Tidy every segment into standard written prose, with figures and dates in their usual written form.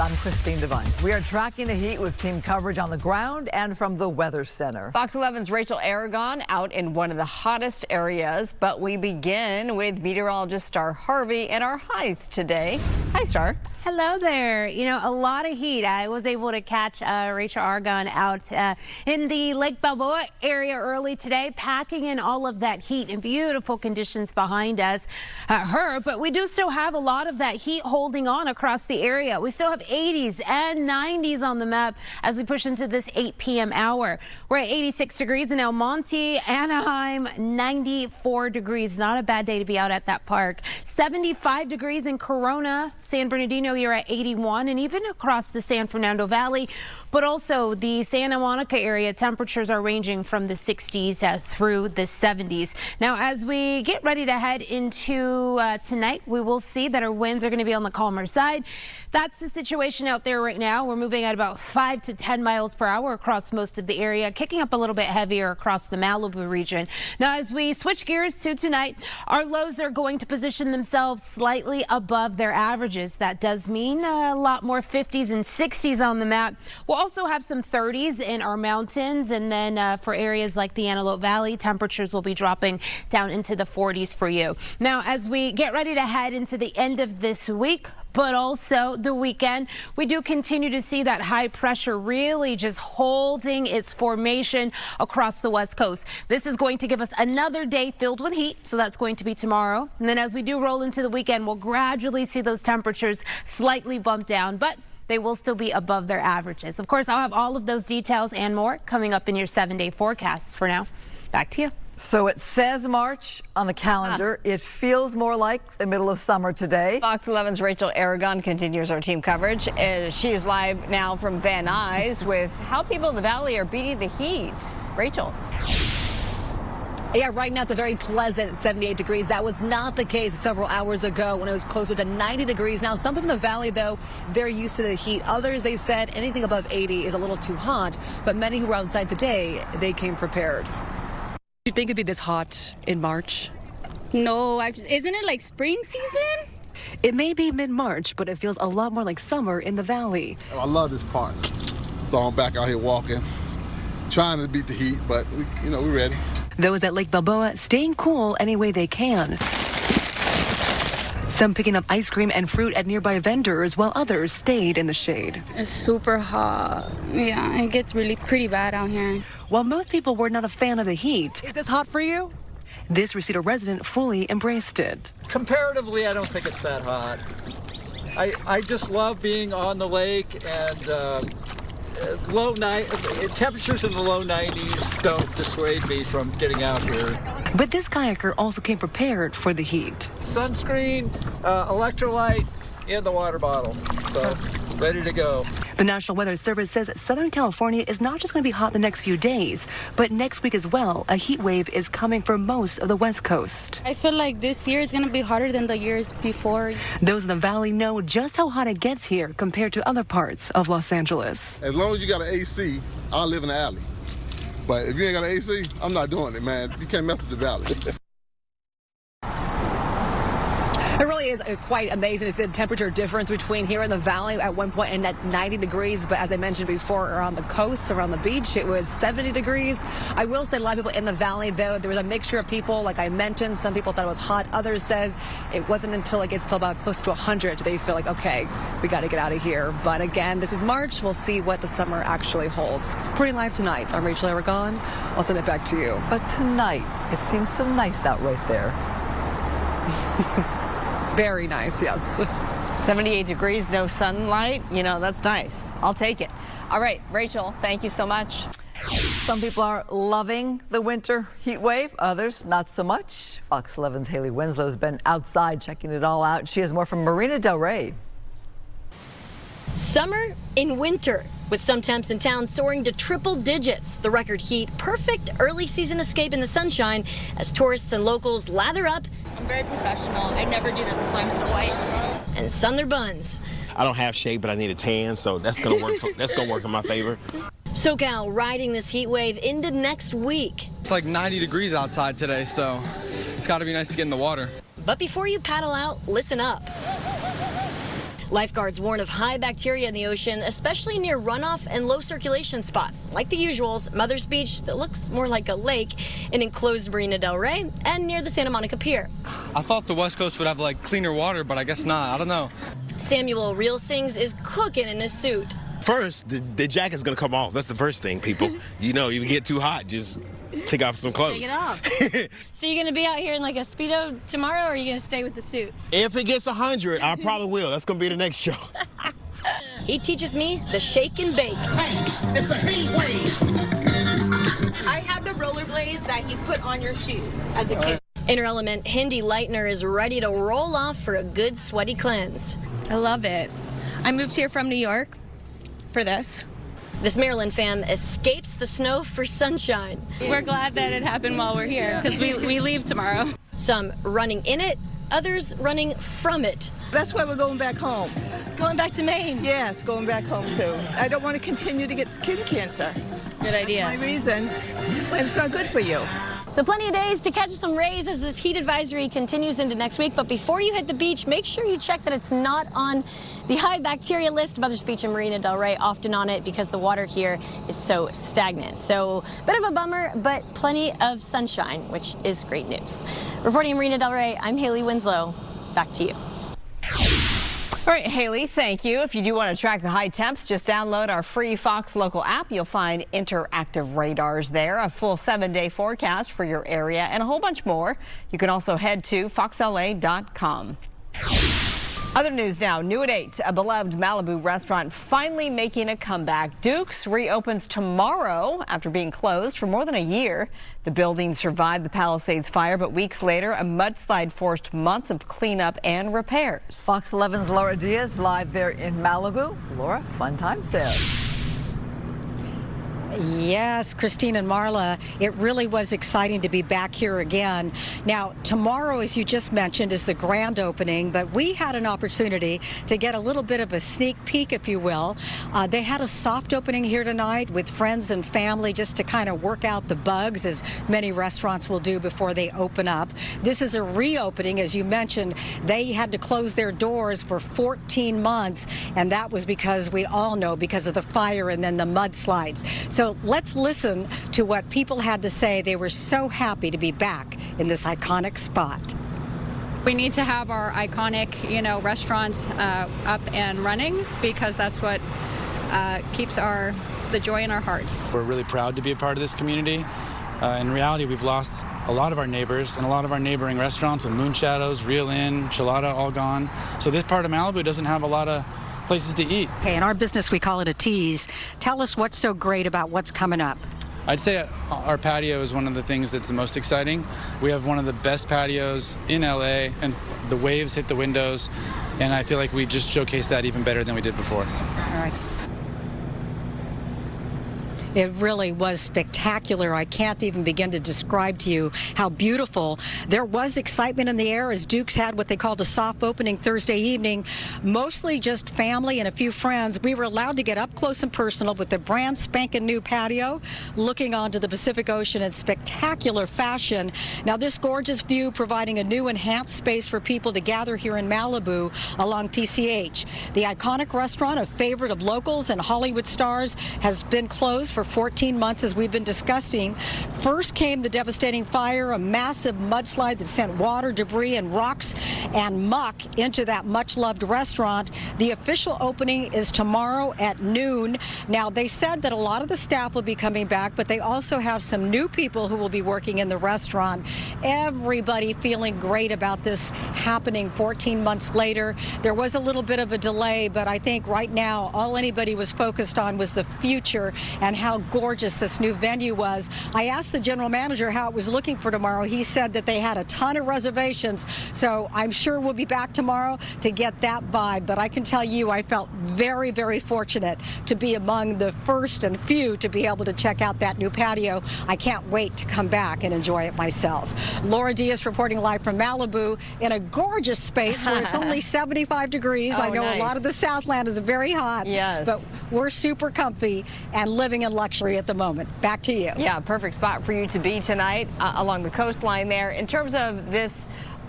I'm Christine Devine. We are tracking the heat with team coverage on the ground and from the Weather Center. Fox 11's Rachel Aragon out in one of the hottest areas, but we begin with meteorologist Star Harvey and our highs today. Hi, Star. Hello there. You know, a lot of heat. I was able to catch Rachel Aragon out in the Lake Balboa area early today, packing in all of that heat and beautiful conditions behind us. But we do still have a lot of that heat holding on across the area. We still have 80s and 90s on the map as we push into this 8 p.m. hour. We're at 86 degrees in El Monte, Anaheim, 94 degrees. Not a bad day to be out at that park. 75 degrees in Corona, San Bernardino, you're at 81, and even across the San Fernando Valley, but also the Santa Monica area, temperatures are ranging from the 60s through the 70s. Now, as we get ready to head into tonight, we will see that our winds are going to be on the calmer side. That's the situation out there right now. We're moving at about 5 to 10 miles per hour across most of the area, kicking up a little bit heavier across the Malibu region. Now, as we switch gears to tonight, our lows are going to position themselves slightly above their averages. That does mean a lot more 50s and 60s on the map. We'll also have some 30s in our mountains, and then for areas like the Antelope Valley, temperatures will be dropping down into the 40s for you. Now, as we get ready to head into the end of this week, but also the weekend, we do continue to see that high pressure really just holding its formation across the West Coast. This is going to give us another day filled with heat, so that's going to be tomorrow. And then as we do roll into the weekend, we'll gradually see those temperatures slightly bump down, but they will still be above their averages. Of course, I'll have all of those details and more coming up in your 7-day forecasts. For now, back to you. So it says March on the calendar. It feels more like the middle of summer today. Fox 11's Rachel Aragon continues our team coverage. She is live now from Van Nuys with how people in the valley are beating the heat. Rachel. Yeah, right now it's a very pleasant 78 degrees. That was not the case several hours ago when it was closer to 90 degrees. Now, some people in the valley, though, they're used to the heat. Others, they said anything above 80 is a little too hot. But many who were outside today, they came prepared. Do you think it'd be this hot in March? No, actually, isn't it like spring season? It may be mid-March, but it feels a lot more like summer in the valley. Oh, I love this park. So I'm back out here walking, trying to beat the heat, but we're ready. Those at Lake Balboa staying cool any way they can. Some picking up ice cream and fruit at nearby vendors, while others stayed in the shade. It's super hot. Yeah, it gets really pretty bad out here. While most people were not a fan of the heat. Is this hot for you? This Reseda resident fully embraced it. Comparatively, I don't think it's that hot. I just love being on the lake, and temperatures in the low 90s don't dissuade me from getting out here. But this kayaker also came prepared for the heat. Sunscreen, electrolyte in the water bottle, so ready to go. The National Weather Service says Southern California is not just going to be hot the next few days, but next week as well. A heat wave is coming for most of the West Coast. I feel like this year is going to be hotter than the years before. Those in the valley know just how hot it gets here compared to other parts of Los Angeles. As long as you got an AC, I'll live in the alley. But if you ain't got an AC, I'm not doing it, man. You can't mess with the valley. It really is quite amazing to see the temperature difference between here in the valley at one point and at 90 degrees. But as I mentioned before, around the coast, around the beach, it was 70 degrees. I will say a lot of people in the valley, though, there was a mixture of people. Like I mentioned, some people thought it was hot. Others says it wasn't until it gets to about close to 100 they feel like, okay, we got to get out of here. But again, this is March. We'll see what the summer actually holds. Pretty live tonight. I'm Rachel Aragon. I'll send it back to you. But tonight, it seems so nice out right there. Very nice, yes. 78 degrees, no sunlight. That's nice. I'll take it. All right, Rachel, thank you so much. Some people are loving the winter heat wave, others not so much. Fox 11's Haley Winslow has been outside checking it all out. She has more from Marina Del Rey. Summer in winter, with some temps in town soaring to triple digits. The record heat, perfect early season escape in the sunshine as tourists and locals lather up. I'm very professional. I never do this. That's why I'm so white. And sun their buns. I don't have shade, but I need a tan, so that's gonna work. That's gonna work in my favor. SoCal riding this heat wave into next week. It's like 90 degrees outside today, so it's got to be nice to get in the water. But before you paddle out, listen up. Lifeguards warn of high bacteria in the ocean, especially near runoff and low circulation spots, like the usuals, Mother's Beach that looks more like a lake, an enclosed Marina del Rey, and near the Santa Monica Pier. I thought the West Coast would have like cleaner water, but I guess not. I don't know. Samuel Real Sings is cooking in his suit. First, the jacket's gonna come off. That's the first thing, people. You know, you get too hot, just take off some clothes. Take it off. So you're gonna be out here in like a Speedo tomorrow, or are you gonna stay with the suit? If it gets 100, I probably will. That's gonna be the next show. He teaches me the shake and bake. Hey, it's a heat wave. I had the rollerblades that you put on your shoes as a kid. In her element, Hindi Leitner is ready to roll off for a good sweaty cleanse. I love it. I moved here from New York for this. This Maryland fam escapes the snow for sunshine. We're glad that it happened while we're here because we leave tomorrow. Some running in it, others running from it. That's why we're going back home. Going back to Maine? Yes, going back home soon. I don't want to continue to get skin cancer. Good idea. That's my reason. It's not good for you. So plenty of days to catch some rays as this heat advisory continues into next week. But before you hit the beach, make sure you check that it's not on the high bacteria list. Mother's Beach and Marina del Rey often on it because the water here is so stagnant. So bit of a bummer, but plenty of sunshine, which is great news. Reporting in Marina del Rey, I'm Haley Winslow. Back to you. All right, Haley, thank you. If you do want to track the high temps, just download our free Fox Local app. You'll find interactive radars there, a full 7-day forecast for your area, and a whole bunch more. You can also head to foxla.com. Other news now, new at 8, a beloved Malibu restaurant finally making a comeback. Duke's reopens tomorrow after being closed for more than a year. The building survived the Palisades Fire, but weeks later, a mudslide forced months of cleanup and repairs. Fox 11's Laura Diaz live there in Malibu. Laura, fun times there. Yes, Christine and Marla, it really was exciting to be back here again. Now, tomorrow, as you just mentioned, is the grand opening, but we had an opportunity to get a little bit of a sneak peek, if you will. They had a soft opening here tonight with friends and family just to kind of work out the bugs, as many restaurants will do before they open up. This is a reopening, as you mentioned. They had to close their doors for 14 months, and that was because we all know because of the fire and then the mudslides. So let's listen to what people had to say. They were so happy to be back in this iconic spot. We need to have our iconic, restaurants up and running because that's what keeps the joy in our hearts. We're really proud to be a part of this community. In reality, we've lost a lot of our neighbors and a lot of our neighboring restaurants with Moon Shadows, Real Inn, Chilada, all gone. So this part of Malibu doesn't have a lot of places to eat. Okay, in our business, we call it a tease. Tell us what's so great about what's coming up. I'd say our patio is one of the things that's the most exciting. We have one of the best patios in LA, and the waves hit the windows, and I feel like we just showcased that even better than we did before. All right. It really was spectacular. I can't even begin to describe to you how beautiful. There was excitement in the air as Duke's had what they called a soft opening Thursday evening, mostly just family and a few friends. We were allowed to get up close and personal with the brand spanking new patio, looking onto the Pacific Ocean in spectacular fashion. Now, this gorgeous view providing a new enhanced space for people to gather here in Malibu along PCH. The iconic restaurant, a favorite of locals and Hollywood stars, has been closed for 14 months, as we've been discussing. First came the devastating fire, a massive mudslide that sent water, debris, and rocks and muck into that much-loved restaurant. The official opening is tomorrow at noon. Now, they said that a lot of the staff will be coming back, but they also have some new people who will be working in the restaurant. Everybody feeling great about this happening 14 months later. There was a little bit of a delay, but I think right now all anybody was focused on was the future and how gorgeous this new venue was. I asked the general manager how it was looking for tomorrow. He said that they had a ton of reservations, so I'm sure we'll be back tomorrow to get that vibe. But I can tell you I felt very, very fortunate to be among the first and few to be able to check out that new patio. I can't wait to come back and enjoy it myself. Laura Diaz reporting live from Malibu in a gorgeous space where it's only 75 degrees. I know nice. A lot of the Southland is very hot, yes, but we're super comfy and living in luxury at the moment. Back to you. Yeah, perfect spot for you to be tonight along the coastline there. In terms of this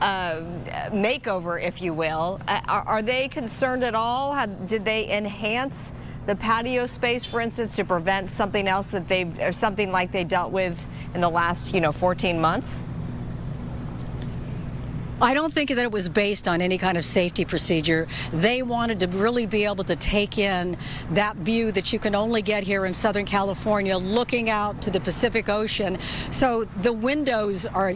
makeover, if you will. Are they concerned at all? Did they enhance the patio space, for instance, to prevent something else that or something like they dealt with in the last, 14 months? I don't think that it was based on any kind of safety procedure. They wanted to really be able to take in that view that you can only get here in Southern California, looking out to the Pacific Ocean. So the windows are,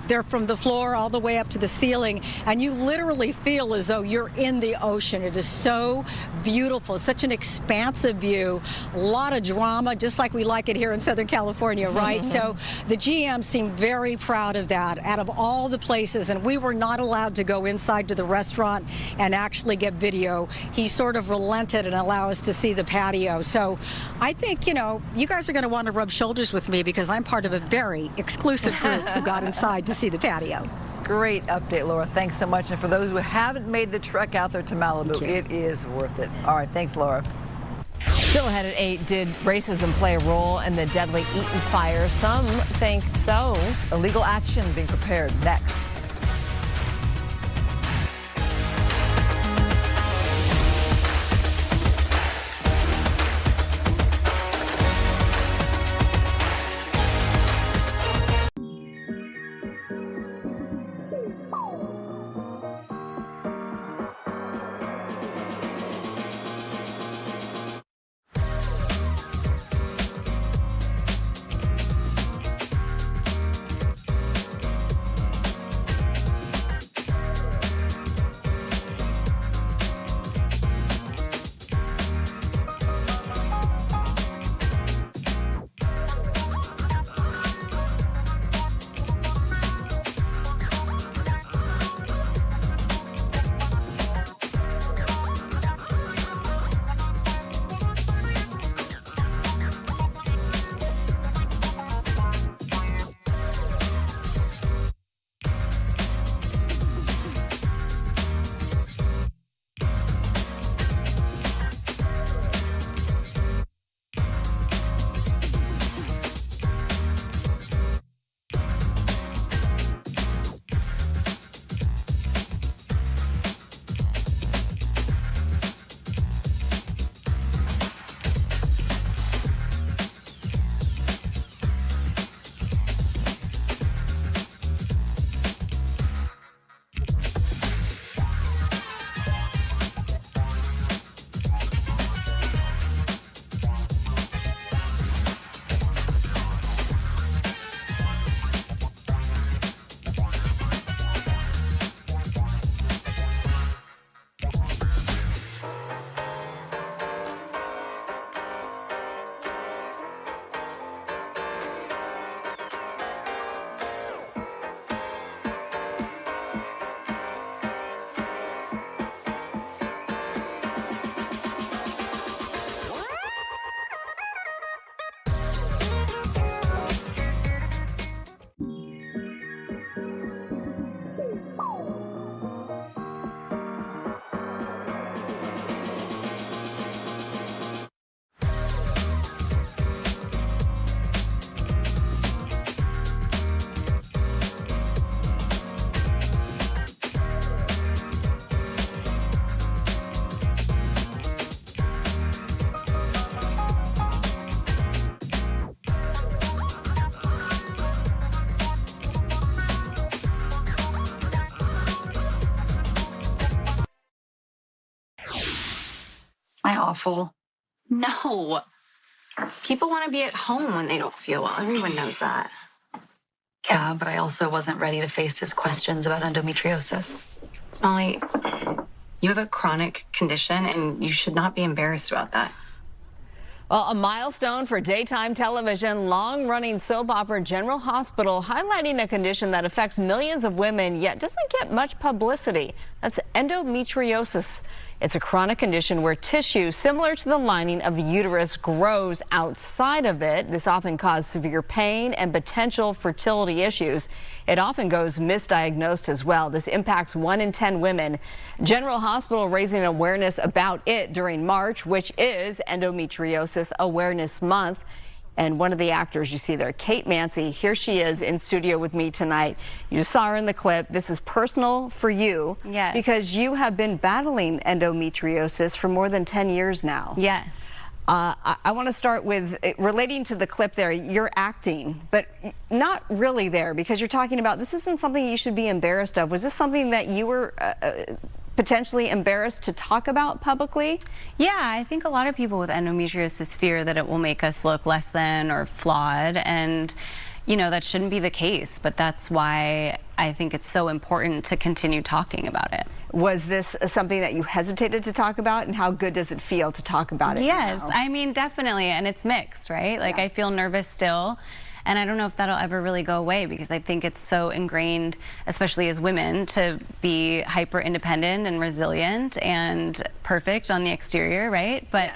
they're from the floor all the way up to the ceiling, and you literally feel as though you're in the ocean. It is so beautiful, such an expansive view, a lot of drama, just like we like it here in Southern California, right? So the GM seemed very proud of that. Out of all the places, and we were not allowed to go inside to the restaurant and actually get video. He sort of relented and allowed us to see the patio. So I think, you guys are going to want to rub shoulders with me because I'm part of a very exclusive group who got inside to see the patio. Great update, Laura. Thanks so much. And for those who haven't made the trek out there to Malibu, it is worth it. All right. Thanks, Laura. Still ahead at 8, did racism play a role in the deadly Eaton fire? Some think so. Illegal action being prepared next. Awful. No. People want to be at home when they don't feel well. Everyone knows that. Yeah, but I also wasn't ready to face his questions about endometriosis. Molly, you have a chronic condition and you should not be embarrassed about that. Well, a milestone for daytime television, long-running soap opera General Hospital, highlighting a condition that affects millions of women, yet doesn't get much publicity. That's endometriosis. It's a chronic condition where tissue similar to the lining of the uterus grows outside of it. This often causes severe pain and potential fertility issues. It often goes misdiagnosed as well. This impacts 1 in 10 women. General Hospital raising awareness about it during March, which is Endometriosis Awareness Month. And one of the actors you see there, Kate Mansi, here she is in studio with me tonight. You just saw her in the clip. This is personal for you. Yes. Because you have been battling endometriosis for more than 10 years now. Yes. I want to start with relating to the clip there. You're acting, but not really there, because you're talking about this isn't something you should be embarrassed of. Was this something that you were potentially embarrassed to talk about publicly? Yeah, I think a lot of people with endometriosis fear that it will make us look less than or flawed, and you know, that shouldn't be the case, but that's why I think it's so important to continue talking about it. Was this something that you hesitated to talk about, and how good does it feel to talk about it? Yes, now? I mean, definitely, and it's mixed, right? Like, I feel nervous still, and I don't know if that'll ever really go away, because I think it's so ingrained, especially as women, to be hyper independent and resilient and perfect on the exterior, right? But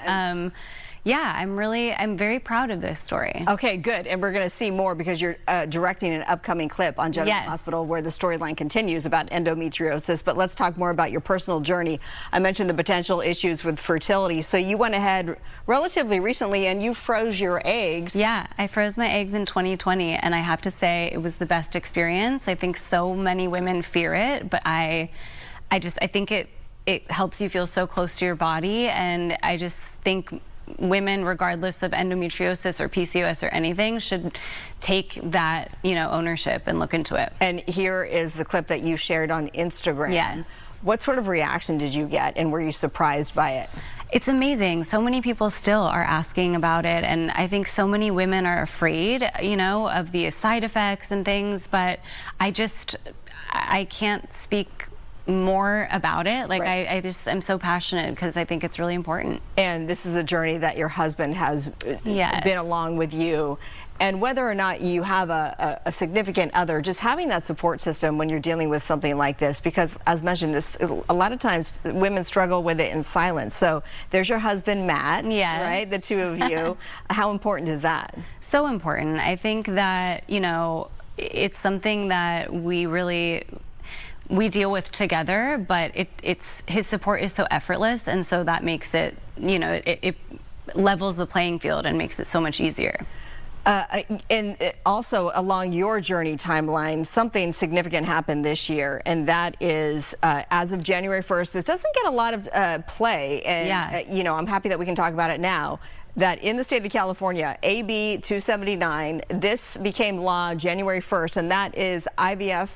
yeah, I'm very proud of this story. Okay, good. And we're going to see more, because you're directing an upcoming clip on General Hospital where the storyline continues about endometriosis. But let's talk more about your personal journey. I mentioned the potential issues with fertility. So you went ahead relatively recently and you froze your eggs. Yeah, I froze my eggs in 2020, and I have to say it was the best experience. I think so many women fear it, but I think it helps you feel so close to your body, and I just think women, regardless of endometriosis or PCOS or anything, should take that, you know, ownership and look into it. And here is the clip that you shared on Instagram. Yes. What sort of reaction did you get, and were you surprised by it? It's amazing. So many people still are asking about it, and I think so many women are afraid, you know, of the side effects and things, but I can't speak more about it. Like, I'm so passionate, because I think it's really important. And this is a journey that your husband has been along with you. And whether or not you have a significant other, just having that support system when you're dealing with something like this, because as mentioned, a lot of times women struggle with it in silence. So there's your husband, Matt, right? The two of you. How important is that? So important. I think that, you know, it's something that we deal with together, but his support is so effortless, and so that makes it, you know, it levels the playing field and makes it so much easier. And also along your journey timeline, something significant happened this year, and that is as of January 1st, this doesn't get a lot of play, and you know, I'm happy that we can talk about it now, that in the state of California, AB 279, this became law January 1st, and that is IVF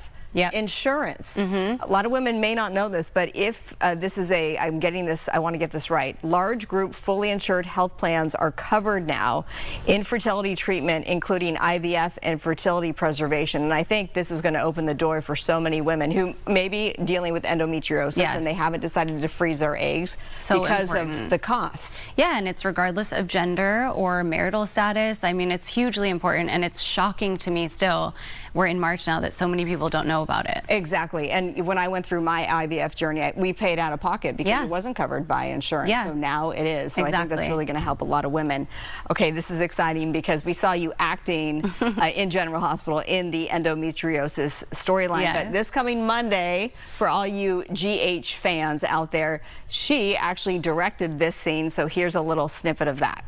insurance. A lot of women may not know this, but if this is I want to get this right, large group fully insured health plans are covered now in fertility treatment, including IVF and fertility preservation. And I think this is going to open the door for so many women who may be dealing with endometriosis and they haven't decided to freeze their eggs because of the cost. Yeah, and it's regardless of gender or marital status. I mean, it's hugely important, and it's shocking to me still. We're in March now that so many people don't know about it. Exactly. And when I went through my IVF journey, we paid out of pocket because it wasn't covered by insurance. So now it is. So I think that's really going to help a lot of women. Okay, this is exciting, because we saw you acting in General Hospital in the endometriosis storyline. But this coming Monday, for all you GH fans out there, she actually directed this scene. So here's a little snippet of that.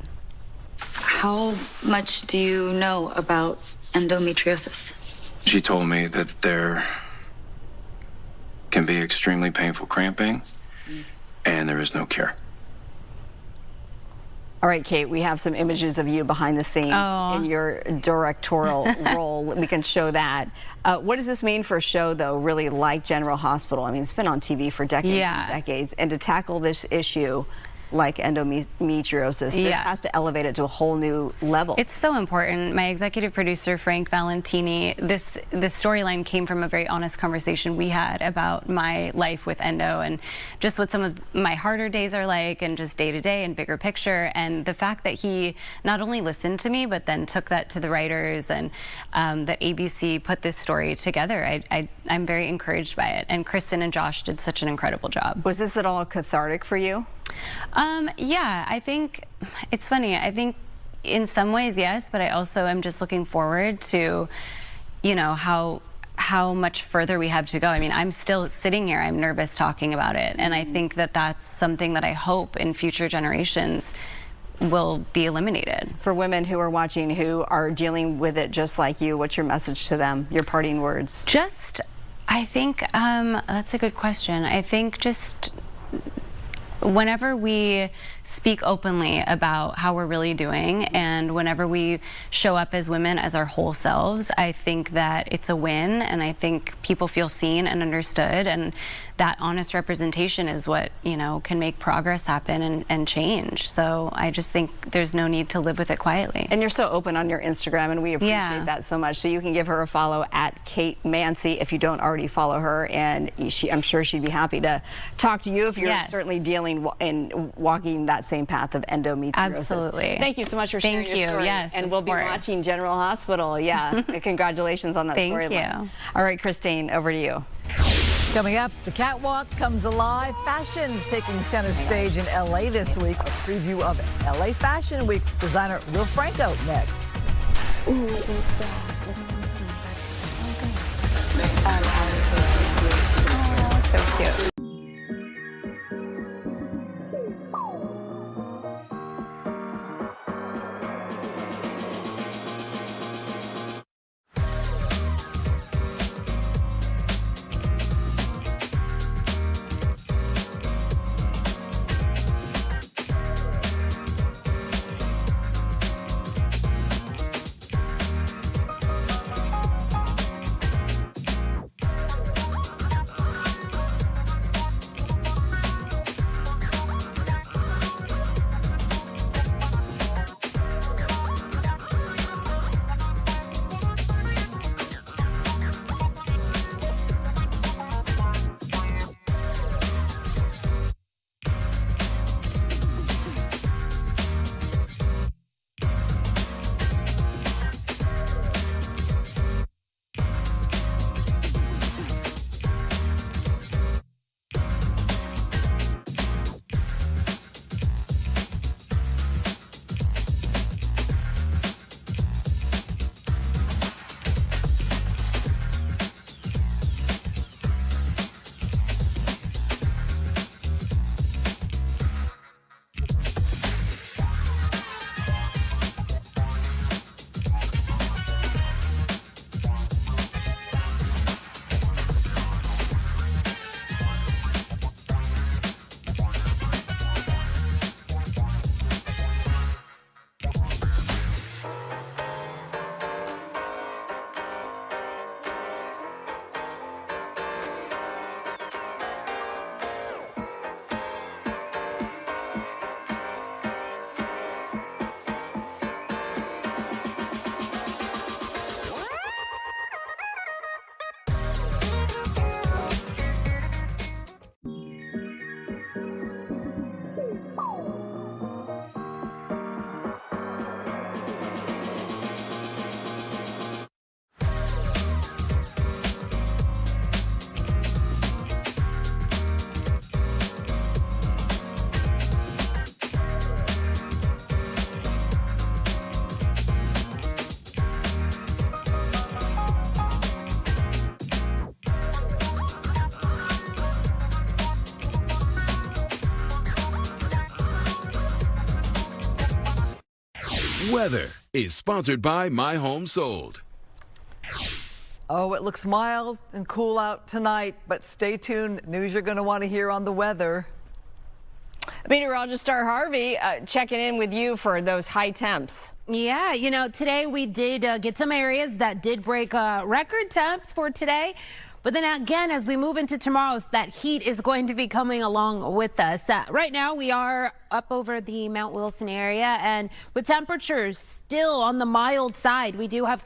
How much do you know about endometriosis? She told me that there can be extremely painful cramping, and there is no cure. All right, Kate, we have some images of you behind the scenes in your directorial role. We can show that. What does this mean for a show, though, really like General Hospital? I mean, it's been on TV for decades and decades, and to tackle this issue like endometriosis, this has to elevate it to a whole new level. It's so important. My executive producer, Frank Valentini, this storyline came from a very honest conversation we had about my life with endo and just what some of my harder days are like, and just day to day and bigger picture. And the fact that he not only listened to me, but then took that to the writers, and that ABC put this story together. I'm very encouraged by it. And Kristen and Josh did such an incredible job. Was this at all cathartic for you? Yeah, I think it's funny. I think in some ways, yes, but I also am just looking forward to, you know, how much further we have to go. I mean, I'm still sitting here, I'm nervous talking about it. And I think that that's something that I hope in future generations will be eliminated. For women who are watching who are dealing with it just like you, what's your message to them, your parting words? I think that's a good question. I think just whenever we speak openly about how we're really doing and whenever we show up as women as our whole selves, I think that it's a win, and I think people feel seen and understood, and that honest representation is what, you know, can make progress happen and change. So I just think there's no need to live with it quietly. And you're so open on your Instagram, and we appreciate that so much. So you can give her a follow at Kate Mansi if you don't already follow her, and I'm sure she'd be happy to talk to you if you're certainly dealing and walking that same path of endometriosis. Absolutely. Thank you so much for sharing your story. Yes, and we'll be watching General Hospital. Yeah. Congratulations on that storyline. Thank you. All right, Christine, over to you. Coming up, the catwalk comes alive. Fashion's taking center stage in LA this week. A preview of LA Fashion Week. Designer Will Franco next. So cute. Weather is sponsored by My Home Sold. Oh, it looks mild and cool out tonight, but stay tuned. News you're going to want to hear on the weather. Meteorologist Star Harvey checking in with you for those high temps. Yeah, you know, today we did get some areas that did break record temps for today. But then again, as we move into tomorrow, that heat is going to be coming along with us. Right now, we are up over the Mount Wilson area, and with temperatures still on the mild side, we do have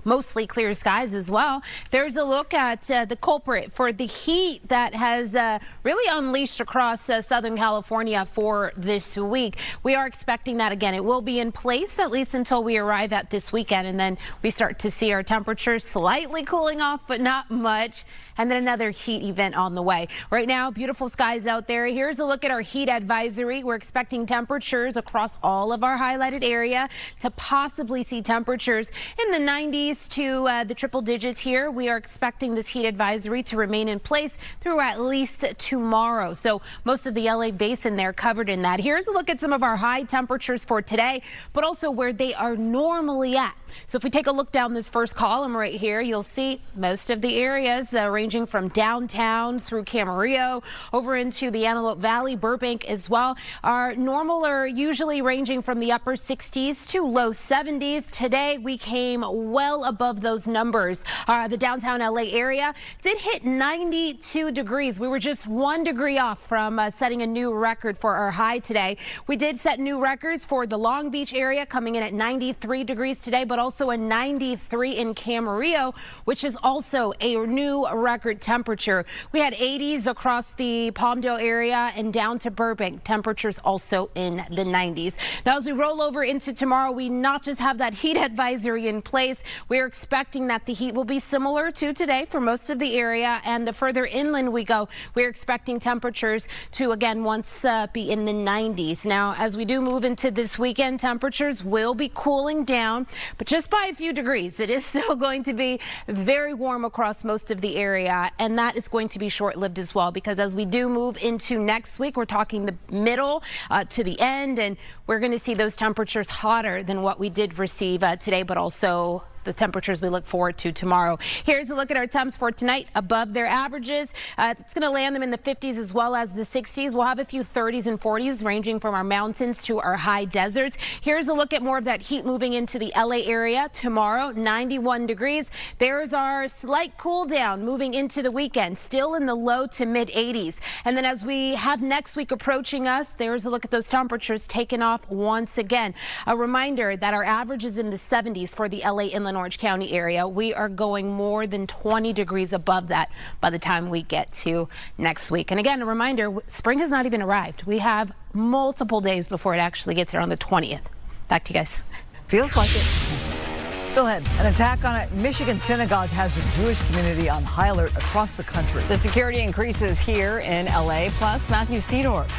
mostly clear skies as well. There's a look at the culprit for the heat that has really unleashed across Southern California for this week. We are expecting that again. It will be in place at least until we arrive at this weekend, and then we start to see our temperatures slightly cooling off, but not much. And then another heat event on the way. Right now, beautiful skies out there. Here's a look at our heat advisory. We're expecting temperatures across all of our highlighted area to possibly see temperatures in the 90s increase to the triple digits here. We are expecting this heat advisory to remain in place through at least tomorrow. So most of the LA basin there covered in that. Here's a look at some of our high temperatures for today, but also where they are normally at. So if we take a look down this first column right here, you'll see most of the areas ranging from downtown through Camarillo over into the Antelope Valley, Burbank as well. Our normal are usually ranging from the upper 60s to low 70s. Today we came well above those numbers. The downtown LA area did hit 92 degrees. We were just 1 degree off from setting a new record for our high today. We did set new records for the Long Beach area, coming in at 93 degrees today, but also a 93 in Camarillo, which is also a new record temperature. We had 80s across the Palmdale area and down to Burbank. Temperatures also in the 90s. Now, as we roll over into tomorrow, we not just have that heat advisory in place. We're expecting that the heat will be similar to today for most of the area, and the further inland we go, we're expecting temperatures to again once be in the 90s. Now, as we do move into this weekend, temperatures will be cooling down, but just by a few degrees. It is still going to be very warm across most of the area, and that is going to be short-lived as well, because as we do move into next week, we're talking the middle to the end, and we're going to see those temperatures hotter than what we did receive today, but also the temperatures we look forward to tomorrow. Here's a look at our temps for tonight above their averages. It's going to land them in the 50s as well as the 60s. We'll have a few 30s and 40s ranging from our mountains to our high deserts. Here's a look at more of that heat moving into the LA area tomorrow. 91 degrees. There's our slight cool down moving into the weekend, still in the low to mid 80s. And then as we have next week approaching us, there's a look at those temperatures taking off once again. A reminder that our average is in the 70s for the LA Inland Orange County area. We are going more than 20 degrees above that by the time we get to next week. And again, a reminder, spring has not even arrived. We have multiple days before it actually gets here on the 20th. Back to you guys. Feels like it. Still ahead, an attack on a Michigan synagogue has the Jewish community on high alert across the country. The security increases here in LA, plus Matthew Seedorf.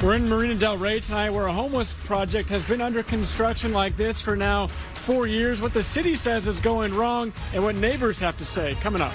We're in Marina Del Rey tonight, where a homeless project has been under construction like this for now 4 years. What the city says is going wrong and what neighbors have to say. Coming up.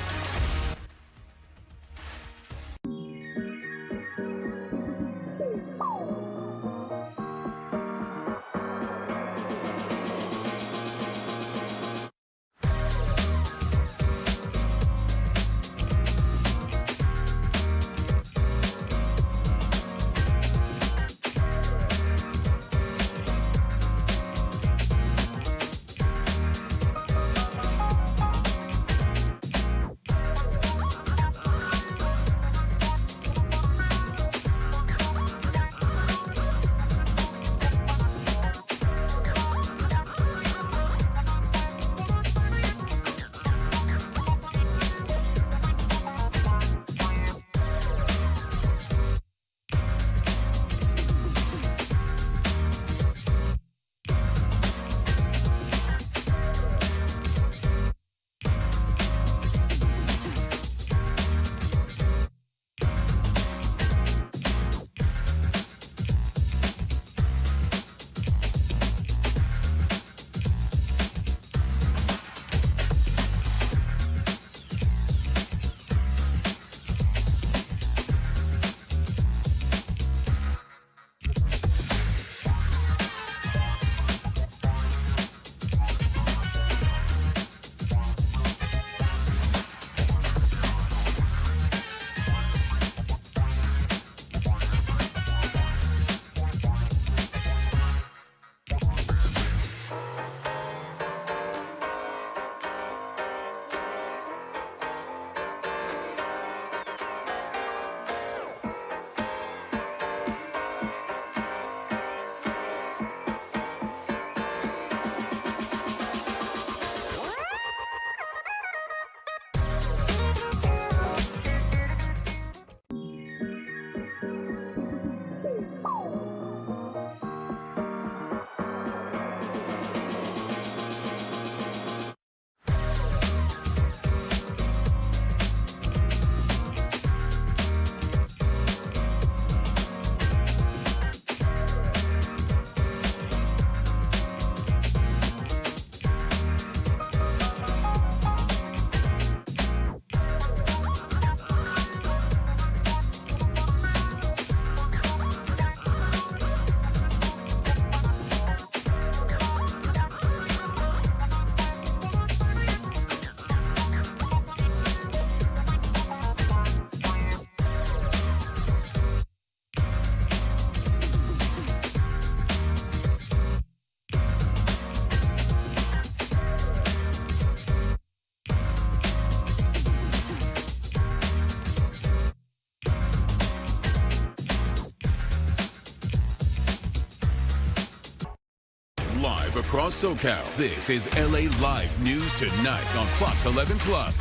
live across SoCal. This is LA Live News Tonight on Fox 11 Plus.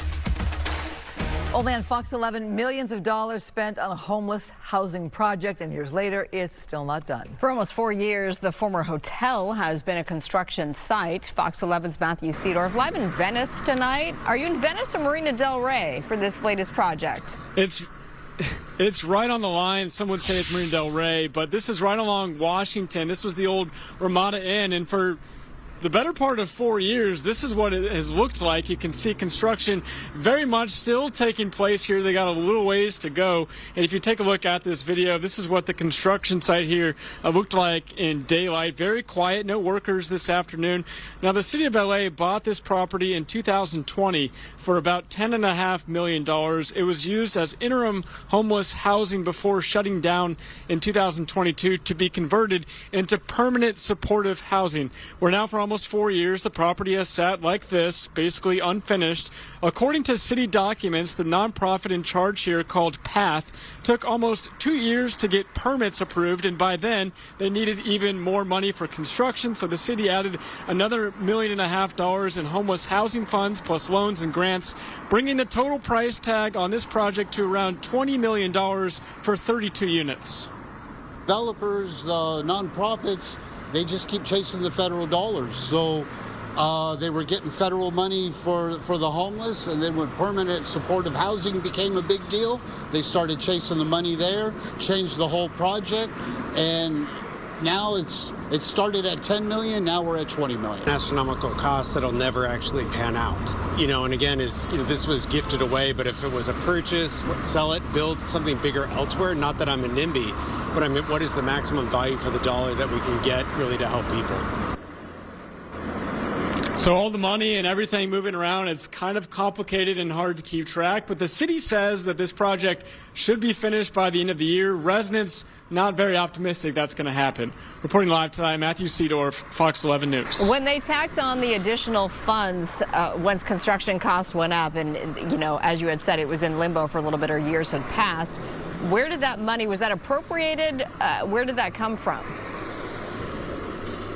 Only on Fox 11, millions of dollars spent on a homeless housing project, and years later, it's still not done. For almost 4 years, the former hotel has been a construction site. Fox 11's Matthew Seedorf live in Venice tonight. Are you in Venice or Marina del Rey for this latest project? It's right on the line. Some would say it's Marina del Rey, but this is right along Washington. This was the old Ramada Inn, and for the better part of 4 years, this is what it has looked like. You can see construction very much still taking place here. They got a little ways to go. And if you take a look at this video, this is what the construction site here looked like in daylight. Very quiet, no workers this afternoon. Now, the city of LA bought this property in 2020 for about $10.5 million. It was used as interim homeless housing before shutting down in 2022 to be converted into permanent supportive housing. We're now for almost 4 years, the property has sat like this, basically unfinished. According to city documents, the nonprofit in charge here, called PATH, took almost 2 years to get permits approved, and by then they needed even more money for construction, so the city added another $1.5 million in homeless housing funds plus loans and grants, bringing the total price tag on this project to around $20 million for 32 units. Developers, nonprofits, they just keep chasing the federal dollars. So they were getting federal money for the homeless, and then when permanent supportive housing became a big deal, they started chasing the money there, changed the whole project, and now it started at $10 million, now we're at $20 million. Astronomical costs that'll never actually pan out. And again, this was gifted away, but if it was a purchase, sell it, build something bigger elsewhere, not that I'm a NIMBY, but I mean, what is the maximum value for the dollar that we can get really to help people? So all the money and everything moving around, it's kind of complicated and hard to keep track, but the city says that this project should be finished by the end of the year. Residents not very optimistic that's going to happen. Reporting live tonight, Matthew Seedorf, Fox 11 News. When they tacked on the additional funds, once construction costs went up, and as you had said, it was in limbo for a little bit, or years had passed, where did that money, was that appropriated? Where did that come from?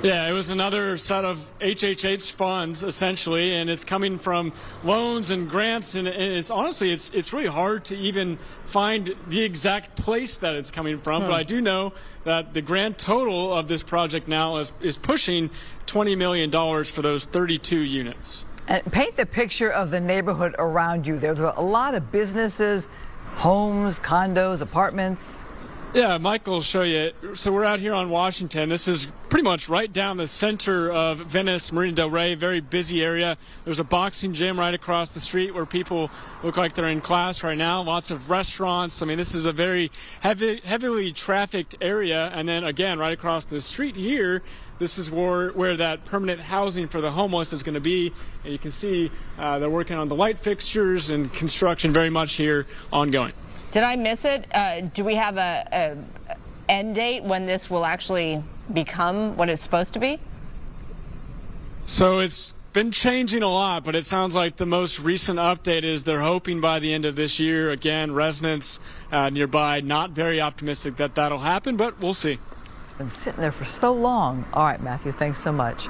Yeah, it was another set of HHH funds, essentially, and it's coming from loans and grants, and it's honestly, it's really hard to even find the exact place that it's coming from, but I do know that the grand total of this project now is pushing $20 million for those 32 units. And paint the picture of the neighborhood around you. There's a lot of businesses, homes, condos, apartments. Yeah, Michael will show you. So we're out here on Washington. This is pretty much right down the center of Venice, Marina del Rey, very busy area. There's a boxing gym right across the street where people look like they're in class right now. Lots of restaurants. I mean, this is a very heavily trafficked area. And then again, right across the street here, this is where that permanent housing for the homeless is going to be. And you can see they're working on the light fixtures and construction very much here ongoing. Did I miss it? Do we have a end date when this will actually become what it's supposed to be? So it's been changing a lot, but it sounds like the most recent update is they're hoping by the end of this year. Again, residents nearby not very optimistic that that'll happen, but we'll see. It's been sitting there for so long. All right, Matthew, thanks so much.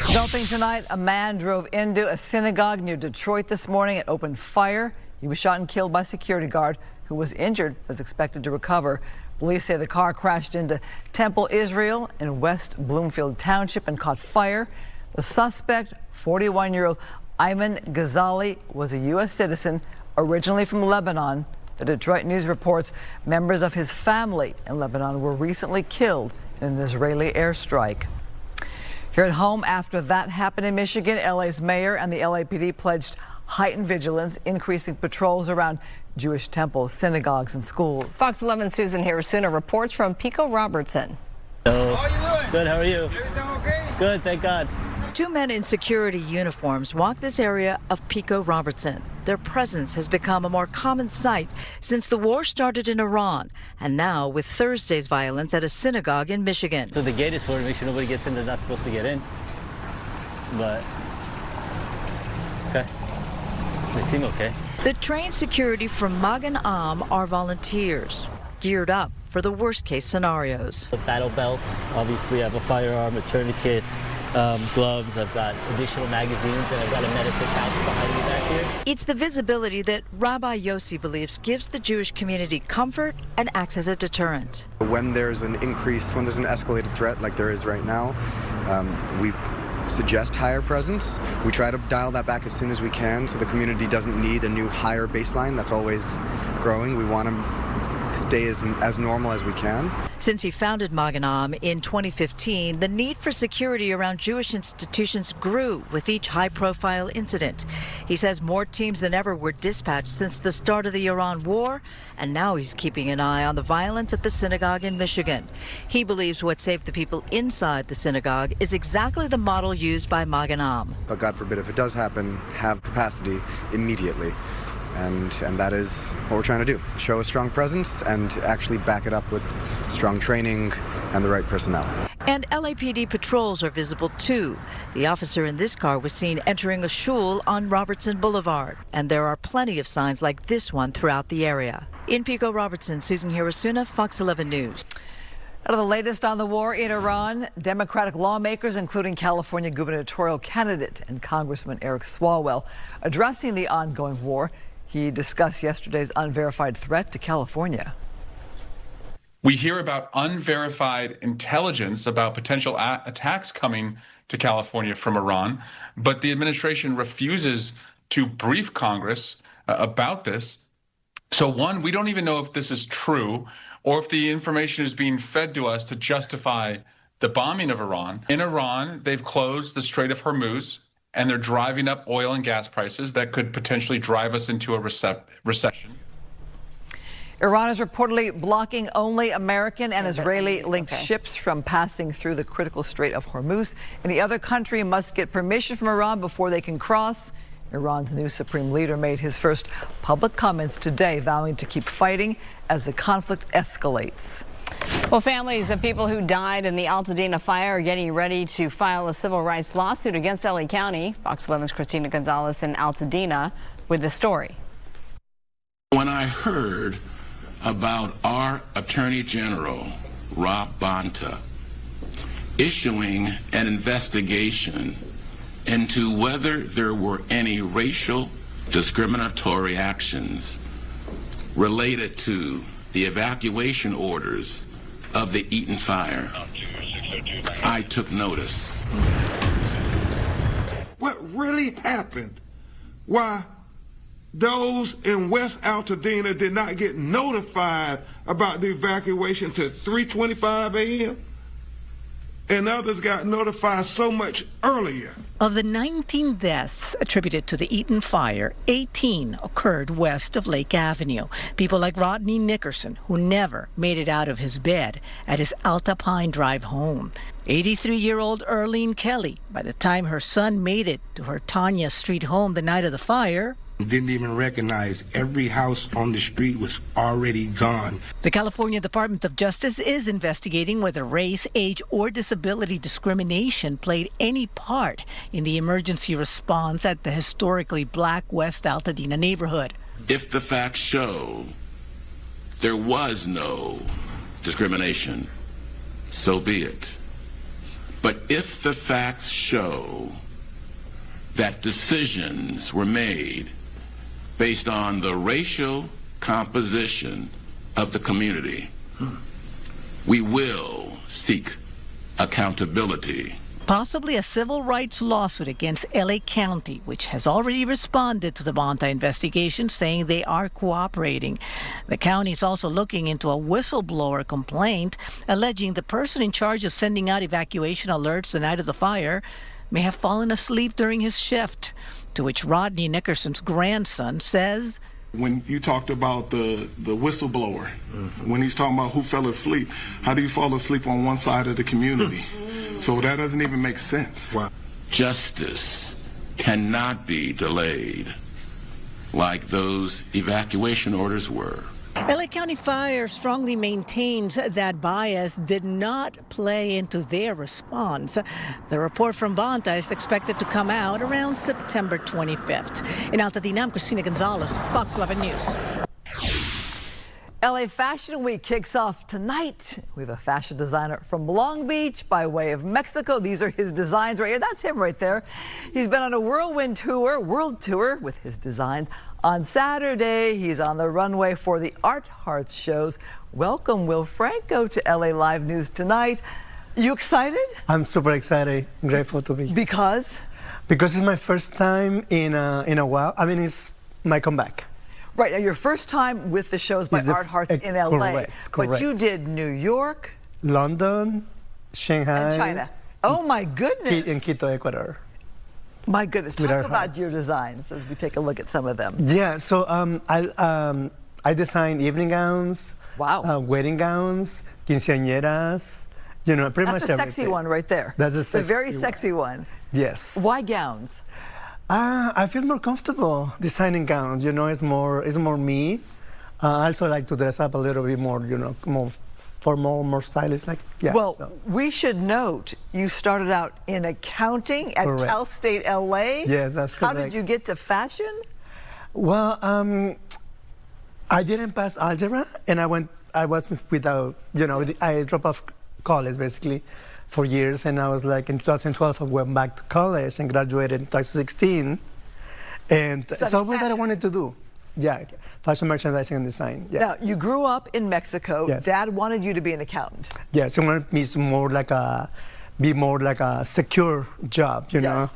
Developing tonight, a man drove into a synagogue near Detroit this morning and opened fire. He was shot and killed by a security guard who was injured, is expected to recover. Police say the car crashed into Temple, Israel in West Bloomfield Township and caught fire. The suspect, 41-year-old Ayman Ghazali, was a U.S. citizen originally from Lebanon. The Detroit News reports members of his family in Lebanon were recently killed in an Israeli airstrike. Here at home, after that happened in Michigan, LA's mayor and the LAPD pledged heightened vigilance, increasing patrols around Jewish temples, synagogues, and schools. Fox 11's Susan Harrisuna reports from Pico Robertson. Hello. How are you doing? Good, how are you? Everything okay? Good, thank God. Two men in security uniforms walk this area of Pico Robertson. Their presence has become a more common sight since the war started in Iran, and now with Thursday's violence at a synagogue in Michigan. So the gate is for to make sure nobody gets in that's not supposed to get in. But, okay. They seem okay. The trained security from Magen Am are volunteers, geared up for the worst-case scenarios. The battle belt, obviously I have a firearm, a tourniquet, gloves, I've got additional magazines, and I've got a medical couch behind me back here. It's the visibility that Rabbi Yossi believes gives the Jewish community comfort and acts as a deterrent. When there's an escalated threat like there is right now, we suggest higher presence. We try to dial that back as soon as we can so the community doesn't need a new higher baseline that's always growing. We want to stay as normal as we can. Since he founded Magen Am in 2015, the need for security around Jewish institutions grew with each high-profile incident. He says more teams than ever were dispatched since the start of the Iran war, and now he's keeping an eye on the violence at the synagogue in Michigan. He believes what saved the people inside the synagogue is exactly the model used by Magen Am. But God forbid, if it does happen, have capacity immediately. And that is what we're trying to do, show a strong presence and actually back it up with strong training and the right personnel. And LAPD patrols are visible too. The officer in this car was seen entering a shul on Robertson Boulevard, and there are plenty of signs like this one throughout the area. In Pico Robertson, Susan Hirasuna, Fox 11 News. Out of the latest on the war in Iran, Democratic lawmakers, including California gubernatorial candidate and Congressman Eric Swalwell, addressing the ongoing war. He discussed yesterday's unverified threat to California. We hear about unverified intelligence about potential attacks coming to California from Iran, but the administration refuses to brief Congress about this. So one, we don't even know if this is true or if the information is being fed to us to justify the bombing of Iran. In Iran, they've closed the Strait of Hormuz, and they're driving up oil and gas prices that could potentially drive us into a recession. Iran is reportedly blocking only American and Israeli-linked ships from passing through the critical Strait of Hormuz. Any other country must get permission from Iran before they can cross. Iran's new supreme leader made his first public comments today, vowing to keep fighting as the conflict escalates. Well, families of people who died in the Altadena fire are getting ready to file a civil rights lawsuit against LA County. Fox 11's Christina Gonzalez in Altadena with the story. When I heard about our Attorney General, Rob Bonta, issuing an investigation into whether there were any racial discriminatory actions related to the evacuation orders of the Eaton fire, I took notice. What really happened? Why those in West Altadena did not get notified about the evacuation till 3:25 a.m. and others got notified so much earlier. Of the 19 deaths attributed to the Eaton fire, 18 occurred west of Lake Avenue. People like Rodney Nickerson, who never made it out of his bed at his Alta Pine Drive home. 83-year-old Earlene Kelly, by the time her son made it to her Tanya Street home the night of the fire, Didn't even recognize every house on the street was already gone. The California Department of Justice is investigating whether race, age, or disability discrimination played any part in the emergency response at the historically black West Altadena neighborhood. If the facts show there was no discrimination, so be it. But if the facts show that decisions were made based on the racial composition of the community, we will seek accountability. Possibly a civil rights lawsuit against LA County, which has already responded to the Bonta investigation, saying they are cooperating. The county is also looking into a whistleblower complaint alleging the person in charge of sending out evacuation alerts the night of the fire may have fallen asleep during his shift, to which Rodney Nickerson's grandson says, when you talked about the whistleblower, when he's talking about who fell asleep, how do you fall asleep on one side of the community? So that doesn't even make sense. Wow. Justice cannot be delayed like those evacuation orders were. LA County Fire strongly maintains that bias did not play into their response. The report from Bonta is expected to come out around September 25th. In Altadena, I'm Christina Gonzalez, Fox 11 News. LA Fashion Week kicks off tonight. We have a fashion designer from Long Beach by way of Mexico. These are his designs right here. That's him right there. He's been on a world tour with his designs. On Saturday, he's on the runway for the Art Hearts shows. Welcome, Will Franco, to LA Live News Tonight. You excited? I'm super excited, grateful to be. Because? Because it's my first time in a while. I mean, it's my comeback. Right, now your first time with the shows by Art Hearts in LA. Correct. But you did New York, London, Shanghai, and China. Oh my goodness. In Quito, Ecuador. My goodness, talk about Hearts. your designs as we take a look at some of them. Yeah, so I design evening gowns, wedding gowns, quinceañeras, you know, pretty much everything. everything. That's the sexy one right there. That's the very sexy one. Yes. Why gowns? I feel more comfortable designing gowns. You know, it's more me. I also like to dress up a little bit more, you know, more formal, more stylish. Like, yeah. Well, we should note you started out in accounting at Cal State LA. Yes, that's correct. How did you get to fashion? Well, I didn't pass algebra, and I was without, you know, I dropped off college basically for years, and I was like, in 2012 I went back to college and graduated in 2016, and so what I wanted to do. Yeah, fashion merchandising and design. Yeah. Now, you grew up in Mexico. Yes. Dad wanted you to be an accountant. Yes, he wanted me to be more like a secure job, you know.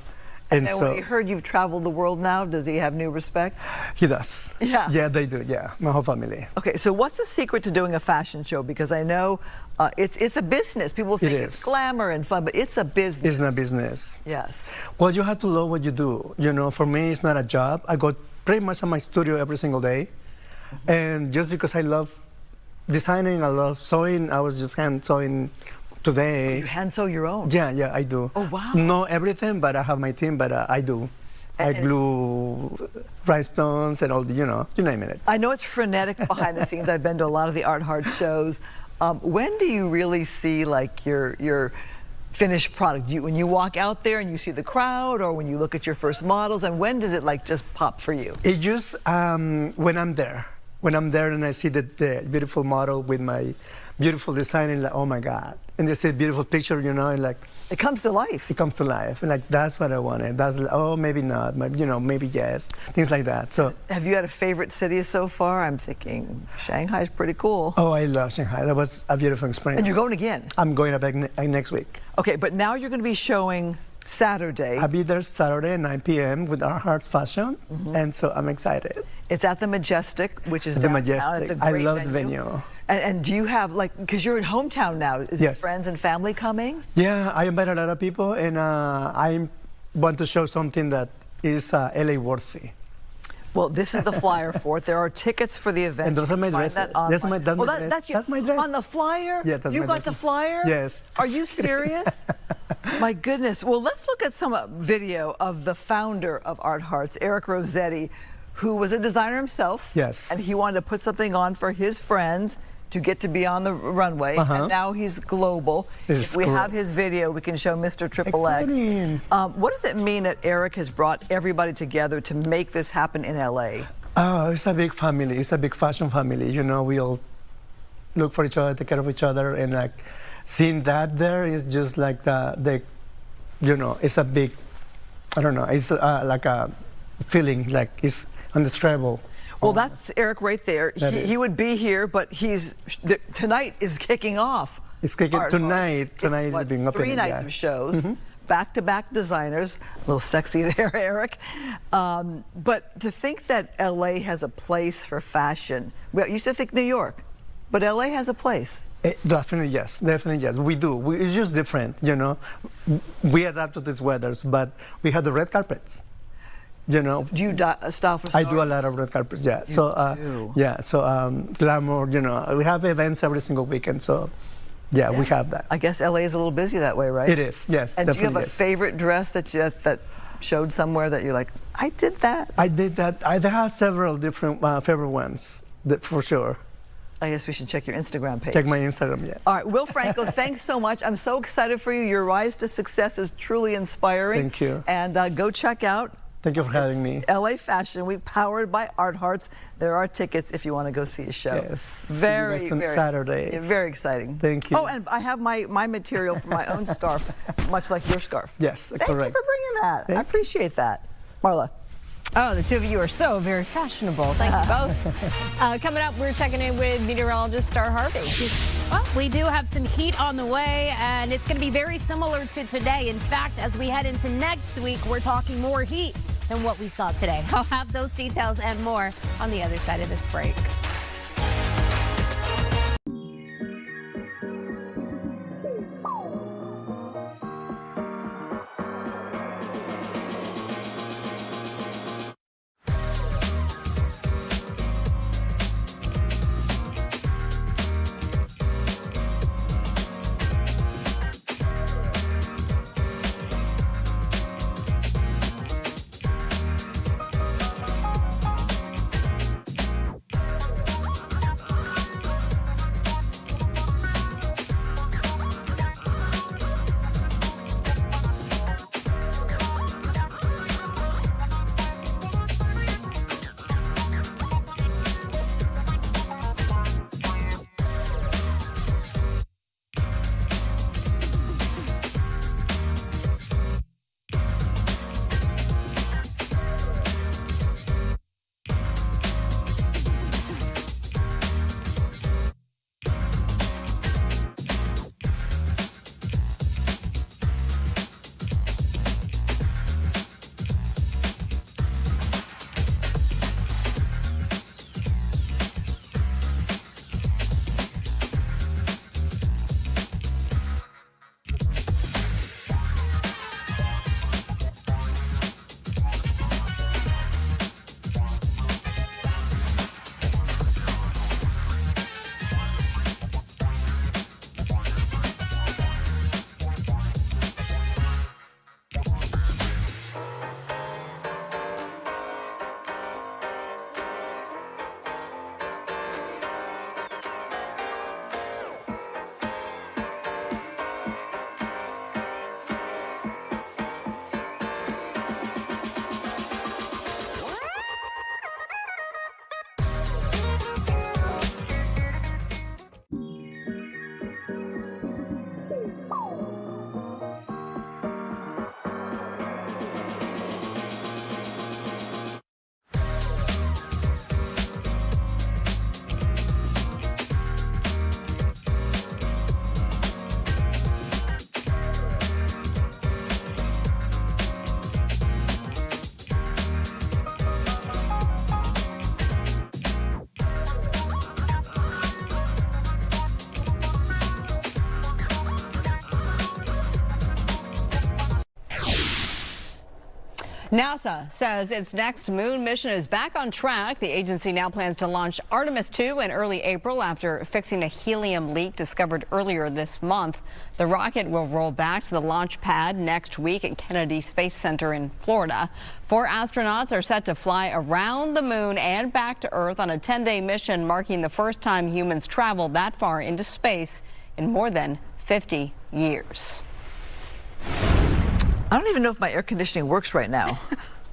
And so, when he heard you've traveled the world now, does he have new respect? He does. Yeah. Yeah, they do. Yeah, my whole family. Okay, so what's the secret to doing a fashion show? Because I know it's a business. People think it's glamour and fun, but it's a business. It's not a business. Yes. Well, you have to love what you do. You know, for me, it's not a job. I go pretty much in my studio every single day. And just because I love designing, I love sewing, I was just hand sewing today. You hand sew your own? Yeah, I do. Oh, wow. Not everything, but I have my team, but I do. I glue rhinestones and all the, you know, you name it. I know it's frenetic behind the scenes. I've been to a lot of the Art Hearts shows. When do you really see like your finished product? When you walk out there and you see the crowd, or when you look at your first models, and when does it like just pop for you? It just when I'm there. When I'm there and I see the beautiful model with my beautiful design, and like, oh my God. And they say beautiful picture, you know, and like it comes to life. It comes to life, and like that's what I wanted. That's like, oh, maybe not, you know, maybe yes, things like that. So, have you had a favorite city so far? I'm thinking Shanghai's pretty cool. Oh, I love Shanghai. That was a beautiful experience. And you're going again? I'm going back next week. Okay, but now you're going to be showing Saturday. I'll be there Saturday at 9 p.m. with Art Hearts Fashion, and so I'm excited. It's at the Majestic, which is the downtown. Majestic. It's a great I love the venue. And do you have, like, because you're in hometown now, is it friends and family coming? Yeah, I invite a lot of people, and I want to show something that is LA worthy. Well, this is the flyer for it. There are tickets for the event. And those are my dresses. That's my dress. That's my dress. On the flyer? Yeah, that's you got the flyer? Yes. Are you serious? My goodness. Well, let's look at some video of the founder of Art Hearts, Eric Rossetti, who was a designer himself. Yes. And he wanted to put something on for his friends to get to be on the runway, and now he's global. If we have his video, we can show Mr. Triple X. What does it mean that Eric has brought everybody together to make this happen in LA? Oh, it's a big family. It's a big fashion family. You know, we all look for each other, take care of each other, and like seeing that there is just like the you know, it's a big, I don't know, it's like a feeling like it's indescribable. Well, that's Eric right there. He would be here, but tonight is kicking off. It's kicking tonight. Tonight is being opening. 3 nights of shows, back-to-back designers. A little sexy there, Eric. But to think that LA has a place for fashion, we used to think New York, but LA has a place. Definitely yes, we do. It's just different, you know. We adapt to these weathers, but we have the red carpets. You know, do you style for stars? I do a lot of red carpets, yeah. So glamour, you know, we have events every single weekend, so yeah, we have that. I guess LA is a little busy that way, right? It is, yes. And do you have a favorite dress that showed somewhere that you're like, I did that? I did that. I have several different favorite ones, for sure. I guess we should check your Instagram page. Check my Instagram, yes. All right, Will Franco, thanks so much. I'm so excited for you. Your rise to success is truly inspiring. Thank you. And go check out Thank you for having me. LA Fashion Week, powered by Art Hearts. There are tickets if you want to go see a show. Yes. Very, See you guys on very, Saturday. yeah, very exciting. Thank you. Oh, and I have my material for my own scarf, much like your scarf. Yes, Thank correct. you for bringing that. I appreciate that. Marla. Oh, the two of you are so very fashionable. Thank you both. Coming up, we're checking in with meteorologist Star Harvey. Well, we do have some heat on the way, and it's going to be very similar to today. In fact, as we head into next week, we're talking more heat than what we saw today. I'll have those details and more on the other side of this break. NASA says its next moon mission is back on track. The agency now plans to launch Artemis 2 in early April after fixing a helium leak discovered earlier this month. The rocket will roll back to the launch pad next week at Kennedy Space Center in Florida. 4 astronauts are set to fly around the moon and back to Earth on a 10-day mission, marking the first time humans traveled that far into space in more than 50 years. I don't even know if my air conditioning works right now.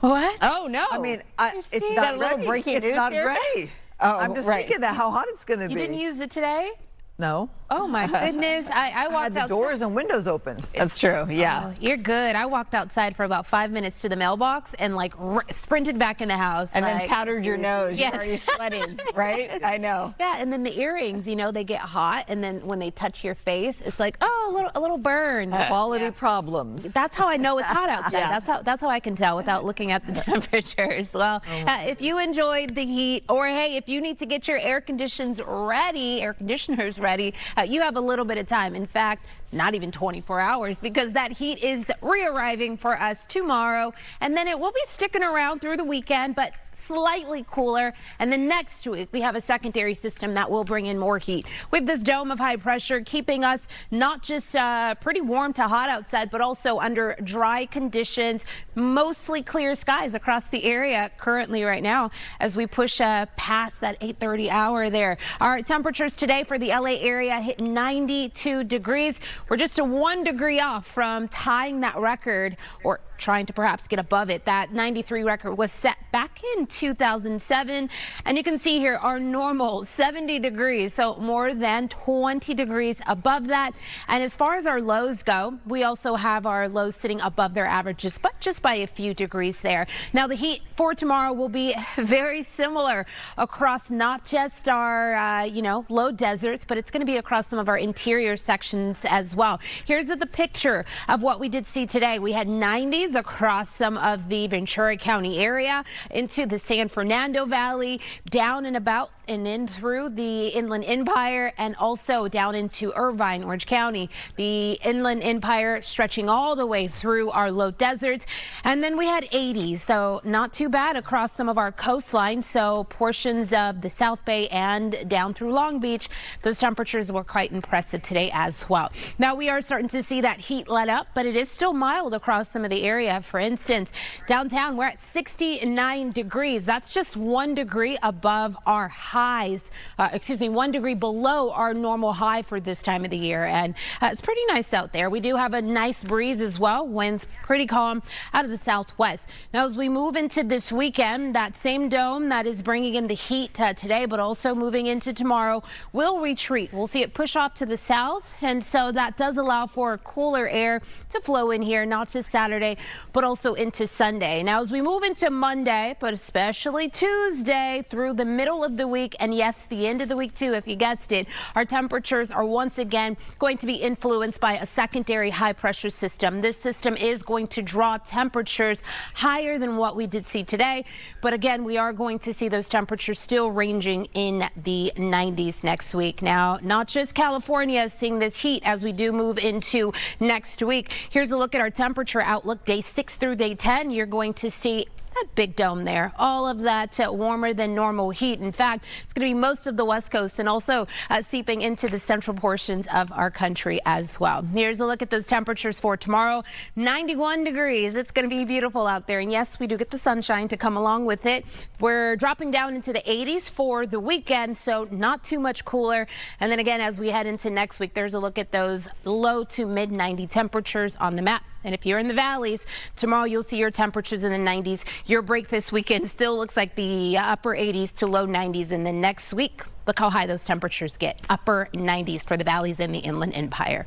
What? Oh, no. I mean, it's Is not that a little ready. breaking It's news not here? ready. Oh, I'm just right. thinking that how hot it's going to be. You didn't use it today? No. Oh my goodness. I walked had the outside. doors and windows open. That's true, yeah. Oh, you're good. I walked outside for about 5 minutes to the mailbox and like sprinted back in the house. And like, then powdered your nose. Yes. You're already sweating, right? I know. Yeah, and then the earrings, you know, they get hot, and then when they touch your face, it's like, oh, a little burn. Quality problems. That's how I know it's hot outside. That's how I can tell without looking at the temperatures. Well, if you enjoyed the heat, or hey, if you need to get your air conditioners ready, you have a little bit of time. In fact, not even 24 hours, because that heat is re-arriving for us tomorrow, and then it will be sticking around through the weekend, but slightly cooler. And then next week we have a secondary system that will bring in more heat. We have this dome of high pressure keeping us not just pretty warm to hot outside, but also under dry conditions, mostly clear skies across the area currently right now as we push past that 8:30 hour there. Our temperatures today for the LA area hit 92 degrees. We're just a 1 degree off from tying that record, or trying to perhaps get above it. That 93 record was set back in 2007. And you can see here our normal 70 degrees, so more than 20 degrees above that. And as far as our lows go, we also have our lows sitting above their averages, but just by a few degrees there. Now the heat for tomorrow will be very similar across not just our, low deserts, but it's going to be across some of our interior sections as well. Here's the picture of what we did see today. We had 90s across some of the Ventura County area, into the San Fernando Valley, down and about and in through the Inland Empire, and also down into Irvine, Orange County. The Inland Empire stretching all the way through our low deserts. And then we had 80s, so not too bad across some of our coastlines. So portions of the South Bay and down through Long Beach, those temperatures were quite impressive today as well. Now we are starting to see that heat let up, but it is still mild across some of the area. For instance, downtown, we're at 69 degrees. That's just 1 degree above our highs, 1 degree below our normal high for this time of the year. And it's pretty nice out there. We do have a nice breeze as well. Winds pretty calm out of the southwest. Now, as we move into this weekend, that same dome that is bringing in the heat today, but also moving into tomorrow, will retreat. We'll see it push off to the south. And so that does allow for cooler air to flow in here, not just Saturday, but also into Sunday. Now, as we move into Monday, but especially Tuesday through the middle of the week, and yes, the end of the week too, if you guessed it, our temperatures are once again going to be influenced by a secondary high pressure system. This system is going to draw temperatures higher than what we did see today. But again, we are going to see those temperatures still ranging in the 90s next week. Now, not just California is seeing this heat as we do move into next week. Here's a look at our temperature outlook. Day 6 through day 10, you're going to see that big dome there, all of that warmer than normal heat. In fact, it's going to be most of the West Coast and also seeping into the central portions of our country as well. Here's a look at those temperatures for tomorrow. 91 degrees. It's going to be beautiful out there. And yes, we do get the sunshine to come along with it. We're dropping down into the 80s for the weekend, so not too much cooler. And then again, as we head into next week, there's a look at those low to mid 90 temperatures on the map. And if you're in the valleys, tomorrow you'll see your temperatures in the 90s. Your break this weekend still looks like the upper 80s to low 90s. And then next week, look how high those temperatures get. Upper 90s for the valleys in the Inland Empire.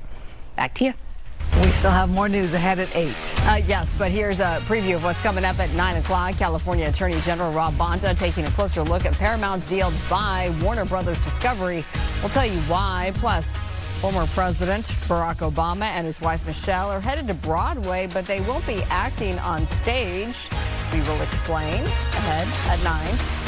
Back to you. We still have more news ahead at 8. Yes, but here's a preview of what's coming up at 9 o'clock. California Attorney General Rob Bonta taking a closer look at Paramount's deal to buy Warner Brothers Discovery. We'll tell you why. Plus, former President Barack Obama and his wife Michelle are headed to Broadway, but they won't be acting on stage. We will explain ahead at 9.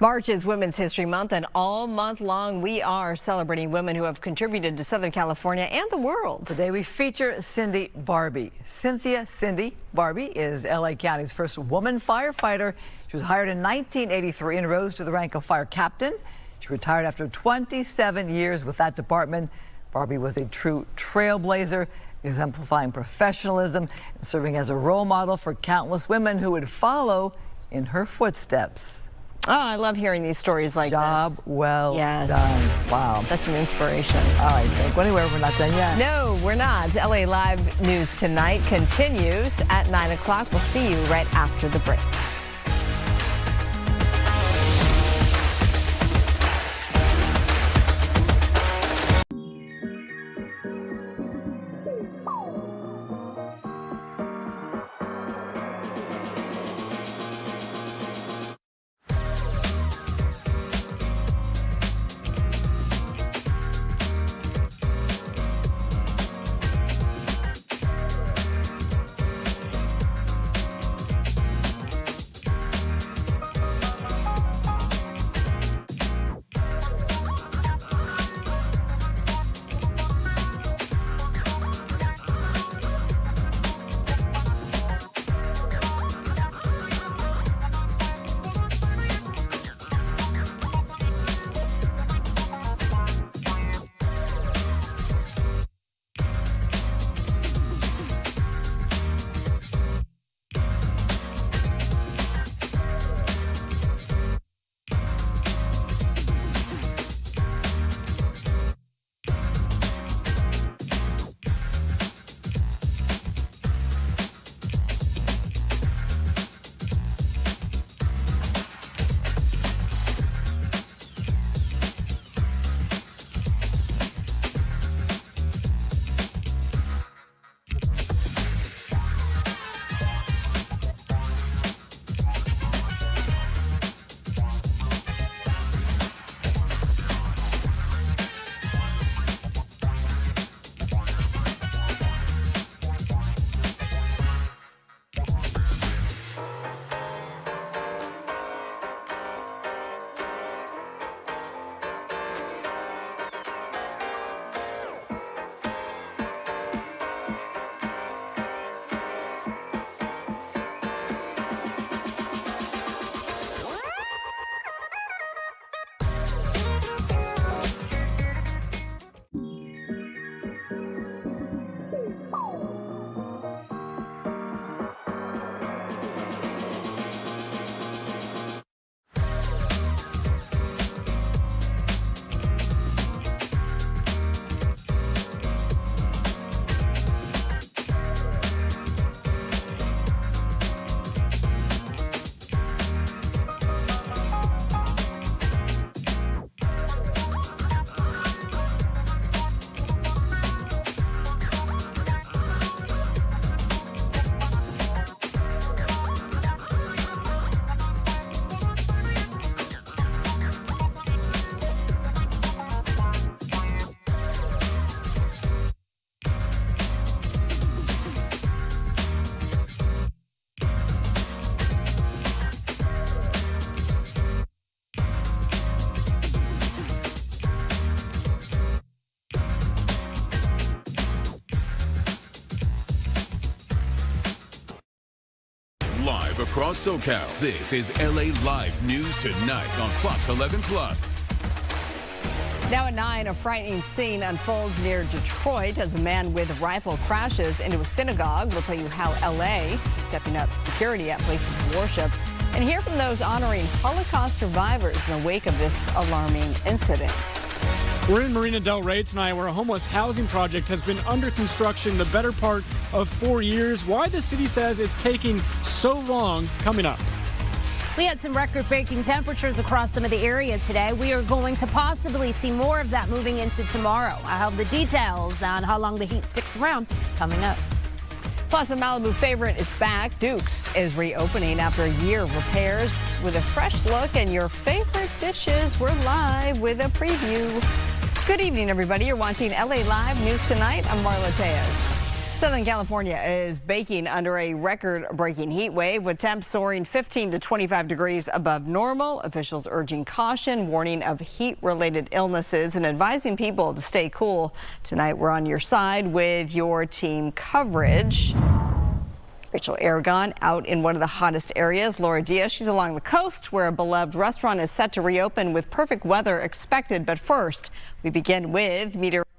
March is Women's History Month, and all month long we are celebrating women who have contributed to Southern California and the world. Today we feature Cindy Barbie. Cindy Barbie is LA County's first woman firefighter. She was hired in 1983 and rose to the rank of fire captain. She retired after 27 years with that department. Barbie was a true trailblazer, exemplifying professionalism and serving as a role model for countless women who would follow in her footsteps. Oh, I love hearing these stories like Job this. well Yes. done. Wow. That's an inspiration. All right, don't go anywhere. We're not done yet. No, we're not. LA Live News Tonight continues at 9 o'clock. We'll see you right after the break. Live across SoCal, this is LA Live News Tonight on Fox 11 Plus. Now at 9, a frightening scene unfolds near Detroit as a man with a rifle crashes into a synagogue. We'll tell you how LA is stepping up security at places of worship and hear from those honoring Holocaust survivors in the wake of this alarming incident. We're in Marina Del Rey tonight, where a homeless housing project has been under construction the better part of 4 years. Why the city says it's taking so long, coming up. We had some record-breaking temperatures across some of the area today. We are going to possibly see more of that moving into tomorrow. I have the details on how long the heat sticks around coming up. Plus, a Malibu favorite is back. Duke's is reopening after a year of repairs with a fresh look, and your favorite dishes. We're live with a preview. Good evening, everybody. You're watching LA Live News Tonight. I'm Marla Tejas. Southern California is baking under a record-breaking heat wave with temps soaring 15 to 25 degrees above normal. Officials urging caution, warning of heat-related illnesses and advising people to stay cool. Tonight, we're on your side with your team coverage. Rachel Aragon out in one of the hottest areas. Laura Diaz, she's along the coast where a beloved restaurant is set to reopen with perfect weather expected. But first, we begin with meteorologist.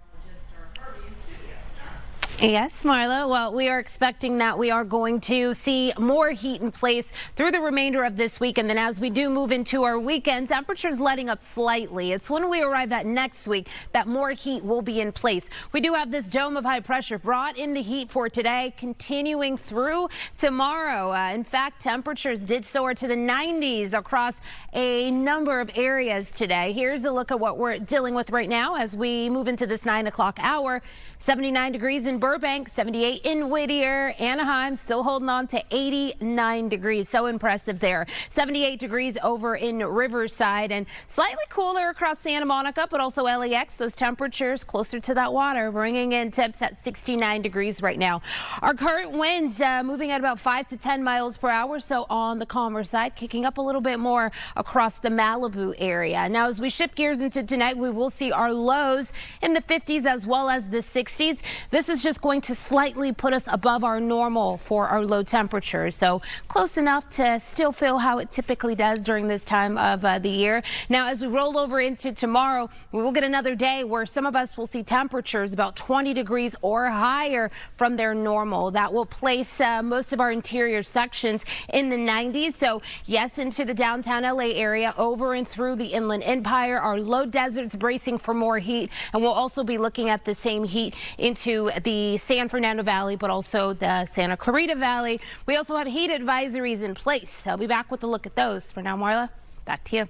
Yes, Marla. Well, we are expecting that we are going to see more heat in place through the remainder of this week. And then as we do move into our weekend, temperatures letting up slightly. It's when we arrive at next week that more heat will be in place. We do have this dome of high pressure brought in the heat for today, continuing through tomorrow. In fact, temperatures did soar to the 90s across a number of areas today. Here's a look at what we're dealing with right now as we move into this 9 o'clock hour. 79 degrees in Burbank, 78 in Whittier. Anaheim still holding on to 89 degrees. So impressive there. 78 degrees over in Riverside and slightly cooler across Santa Monica, but also LAX. Those temperatures closer to that water, bringing in temps at 69 degrees right now. Our current winds moving at about 5 to 10 miles per hour. So on the calmer side, kicking up a little bit more across the Malibu area. Now, as we shift gears into tonight, we will see our lows in the 50s as well as the 60s. This is just going to slightly put us above our normal for our low temperatures. So close enough to still feel how it typically does during this time of the year. Now, as we roll over into tomorrow, we will get another day where some of us will see temperatures about 20 degrees or higher from their normal. That will place most of our interior sections in the 90s. So yes, into the downtown LA area, over and through the Inland Empire, our low deserts bracing for more heat. And we'll also be looking at the same heat into the San Fernando Valley, but also the Santa Clarita Valley. We also have heat advisories in place. I'll be back with a look at those. For now, Marla, back to you.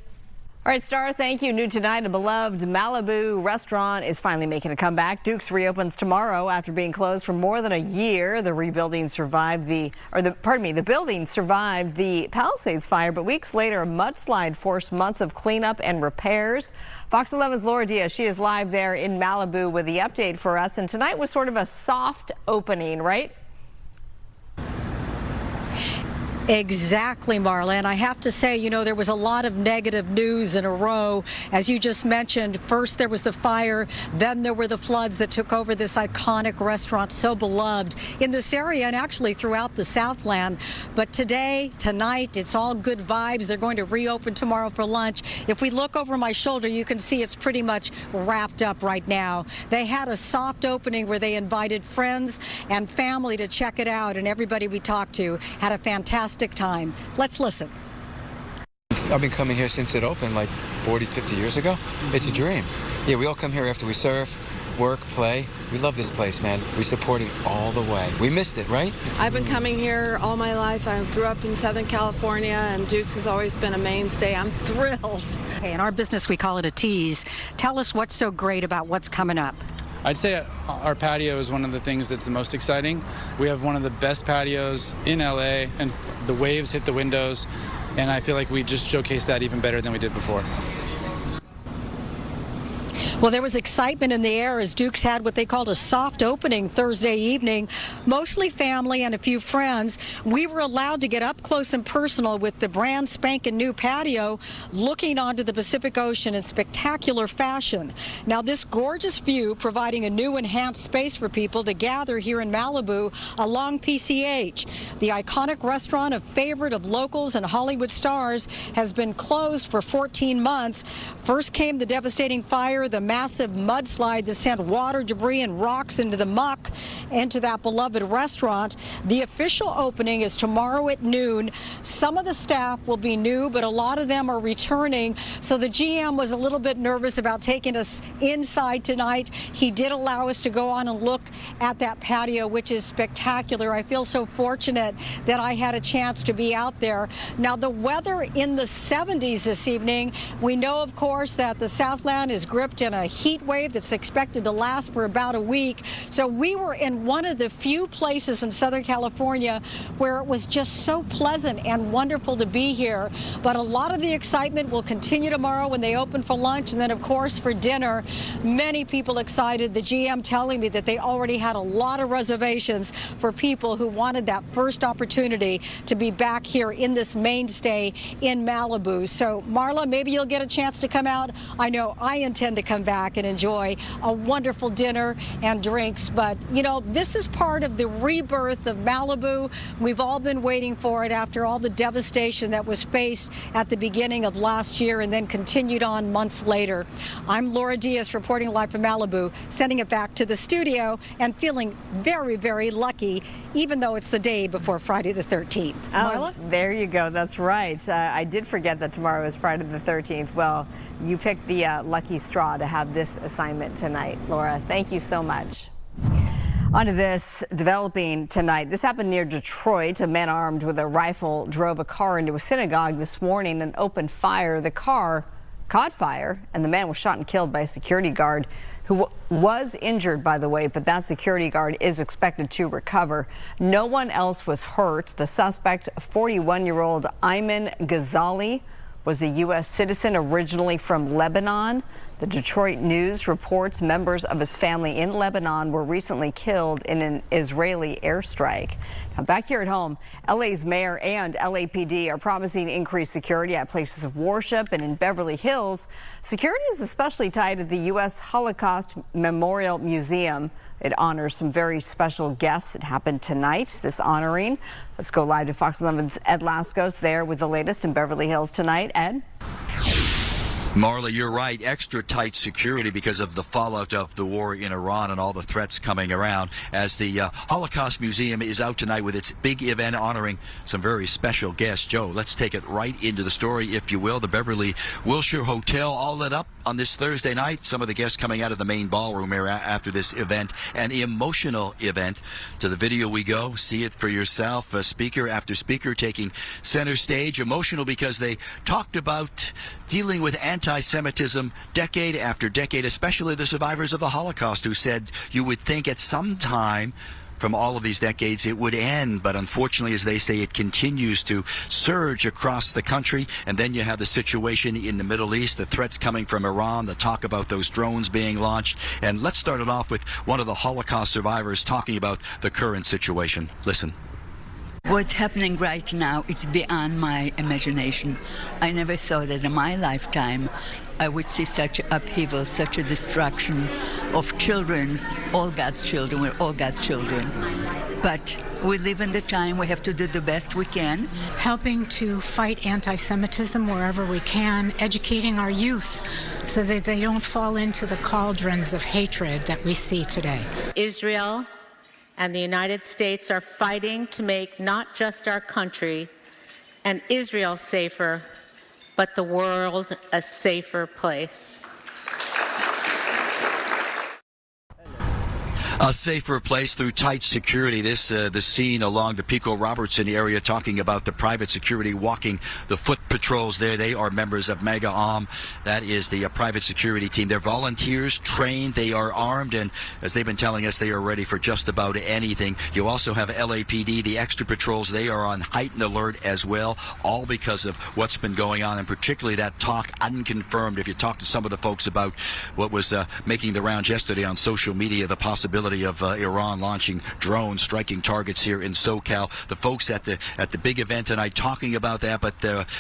All right, Star, thank you. New tonight, a beloved Malibu restaurant is finally making a comeback. Duke's reopens tomorrow after being closed for more than a year. The building survived the Palisades Fire, but weeks later, a mudslide forced months of cleanup and repairs. Fox 11's Laura Diaz, she is live there in Malibu with the update for us. And tonight was sort of a soft opening, right? Exactly, Marla. And I have to say, you know, there was a lot of negative news in a row. As you just mentioned, first there was the fire, then there were the floods that took over this iconic restaurant, so beloved in this area and actually throughout the Southland. But tonight, it's all good vibes. They're going to reopen tomorrow for lunch. If we look over my shoulder, you can see it's pretty much wrapped up right now. They had a soft opening where they invited friends and family to check it out, and everybody we talked to had a fantastic time. Let's listen. I've been coming here since it opened like 40, 50 years ago. It's a dream. Yeah, we all come here after we surf, work, play. We love this place, man. We support it all the way. We missed it, right? I've been coming here all my life. I grew up in Southern California, and Duke's has always been a mainstay. I'm thrilled. Hey, in our business, we call it a tease. Tell us what's so great about what's coming up. I'd say our patio is one of the things that's the most exciting. We have one of the best patios in LA, and the waves hit the windows, and I feel like we just showcased that even better than we did before. Well, there was excitement in the air as Duke's had what they called a soft opening Thursday evening. Mostly family and a few friends. We were allowed to get up close and personal with the brand spanking new patio, looking onto the Pacific Ocean in spectacular fashion. Now, this gorgeous view providing a new enhanced space for people to gather here in Malibu along PCH. The iconic restaurant, a favorite of locals and Hollywood stars, has been closed for 14 months. First came the devastating fire, the massive mudslide that sent water, debris, and rocks into the muck into that beloved restaurant. The official opening is tomorrow at noon. Some of the staff will be new, but a lot of them are returning. So the GM was a little bit nervous about taking us inside tonight. He did allow us to go on and look at that patio, which is spectacular. I feel so fortunate that I had a chance to be out there. Now, the weather in the 70s this evening. We know, of course, that the Southland is gripped in a heat wave that's expected to last for about a week. So we were in one of the few places in Southern California where it was just so pleasant and wonderful to be here. But a lot of the excitement will continue tomorrow when they open for lunch, and then of course for dinner. Many people excited. The GM telling me that they already had a lot of reservations for people who wanted that first opportunity to be back here in this mainstay in Malibu. So Marla, maybe you'll get a chance to come out. I know I intend to come back and enjoy a wonderful dinner and drinks. But, you know, this is part of the rebirth of Malibu. We've all been waiting for it after all the devastation that was faced at the beginning of last year and then continued on months later. I'm Laura Diaz reporting live from Malibu, sending it back to the studio and feeling very, very lucky, even though it's the day before Friday the 13th. Marla? There you go. That's right. I did forget that tomorrow is Friday the 13th. Well, you picked the lucky straw to have this assignment tonight, Laura. Thank you so much. On to this, developing tonight. This happened near Detroit. A man armed with a rifle drove a car into a synagogue this morning and opened fire. The car caught fire, and the man was shot and killed by a security guard who was injured, by the way, but that security guard is expected to recover. No one else was hurt. The suspect, 41-year-old Ayman Ghazali, was a U.S. citizen originally from Lebanon. The Detroit News reports members of his family in Lebanon were recently killed in an Israeli airstrike. Now, back here at home, LA's mayor and LAPD are promising increased security at places of worship, and in Beverly Hills, security is especially tied to the U.S. Holocaust Memorial Museum. It honors some very special guests. It happened tonight, this honoring. Let's go live to Fox 11's Ed Lascos there with the latest in Beverly Hills tonight. Ed? Marla, you're right. Extra tight security because of the fallout of the war in Iran and all the threats coming around, as the Holocaust Museum is out tonight with its big event honoring some very special guests. Joe, let's take it right into the story, if you will. The Beverly Wilshire Hotel all lit up on this Thursday night. Some of the guests coming out of the main ballroom area after this event, an emotional event. To the video we go. See it for yourself. Speaker after speaker taking center stage. Emotional because they talked about dealing with anti-Semitism decade after decade, especially the survivors of the Holocaust, who said you would think at some time from all of these decades it would end, but unfortunately, as they say, it continues to surge across the country. And then you have the situation in the Middle East, the threats coming from Iran, the talk about those drones being launched. And let's start it off with one of the Holocaust survivors talking about the current situation. Listen. What's happening right now is beyond my imagination. I never thought that in my lifetime I would see such upheaval, such a destruction of children, all God's children. We're all God's children. But we live in the time we have to do the best we can. Helping to fight anti-Semitism wherever we can, educating our youth so that they don't fall into the cauldrons of hatred that we see today. Israel and the United States are fighting to make not just our country and Israel safer, but the world a safer place. A safer place through tight security. This the scene along the Pico Robertson area, talking about the private security walking the foot patrols there. They are members of Mega Om. That is the private security team. They're volunteers, trained, they are armed, and as they've been telling us, they are ready for just about anything. You also have LAPD, the extra patrols. They are on heightened alert as well, all because of what's been going on, and particularly that talk, unconfirmed. If you talk to some of the folks about what was making the rounds yesterday on social media, the possibility of Iran launching drones, striking targets here in SoCal. The folks at the big event tonight talking about that, but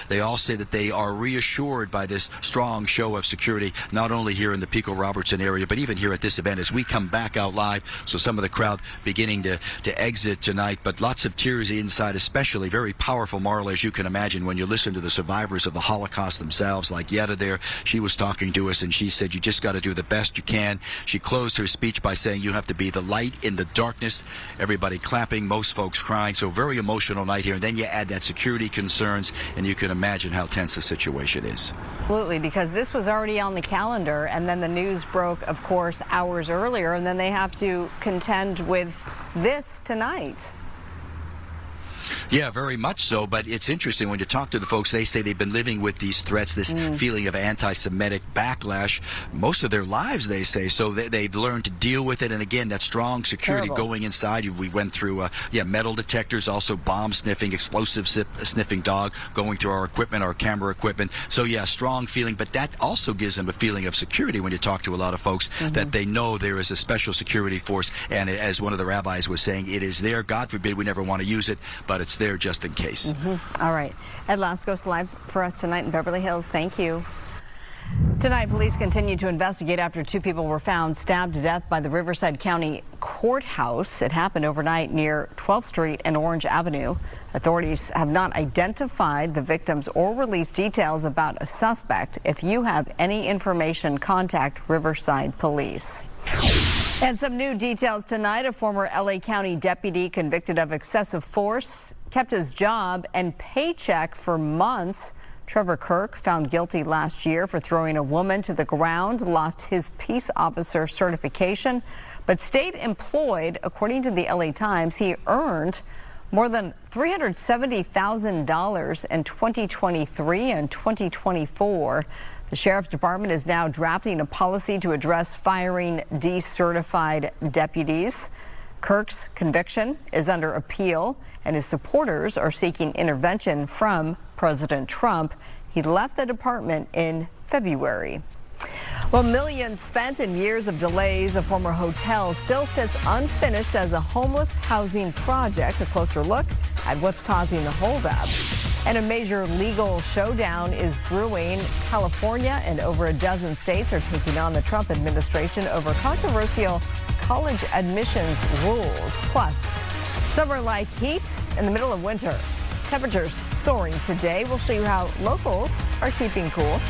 they all say that they are reassured by this strong show of security, not only here in the Pico Robertson area, but even here at this event as we come back out live. So some of the crowd beginning to exit tonight, but lots of tears inside, especially very powerful, Marla, as you can imagine, when you listen to the survivors of the Holocaust themselves, like Yetta there. She was talking to us and she said, you just got to do the best you can. She closed her speech by saying, you have to be the light in the darkness. Everybody clapping, most folks crying. So very emotional night here. And then you add that security concerns, and you can imagine how tense the situation is. Absolutely, because this was already on the calendar, and then the news broke, of course, hours earlier, and then they have to contend with this tonight. Yeah, very much so. But it's interesting when you talk to the folks, they say they've been living with these threats, this feeling of anti-Semitic backlash most of their lives, they say. So they've learned to deal with it. And again, that strong security going inside. We went through, metal detectors, also bomb sniffing, explosive sniffing dog going through our equipment, our camera equipment. So yeah, strong feeling. But that also gives them a feeling of security when you talk to a lot of folks, that they know there is a special security force. And as one of the rabbis was saying, it is there. God forbid we never want to use it, but it's there just in case. All right. Ed Lascos live for us tonight in Beverly Hills. Thank you. Tonight, police continue to investigate after 2 people were found stabbed to death by the Riverside County Courthouse. It happened overnight near 12th Street and Orange Avenue. Authorities have not identified the victims or released details about a suspect. If you have any information, contact Riverside Police. And some new details tonight. A former LA County deputy convicted of excessive force kept his job and paycheck for months. Trevor Kirk, found guilty last year for throwing a woman to the ground, lost his peace officer certification, but stayed employed. According to the LA Times, he earned more than $370,000 in 2023 and 2024. The Sheriff's Department is now drafting a policy to address firing decertified deputies. Kirk's conviction is under appeal, and his supporters are seeking intervention from President Trump. He left the department in February. Well, millions spent in years of delays. A former hotel still sits unfinished as a homeless housing project. A closer look at what's causing the holdup. And a major legal showdown is brewing. California and over a dozen states are taking on the Trump administration over controversial college admissions rules. Plus, summer-like heat in the middle of winter. Temperatures soaring today. We'll show you how locals are keeping cool.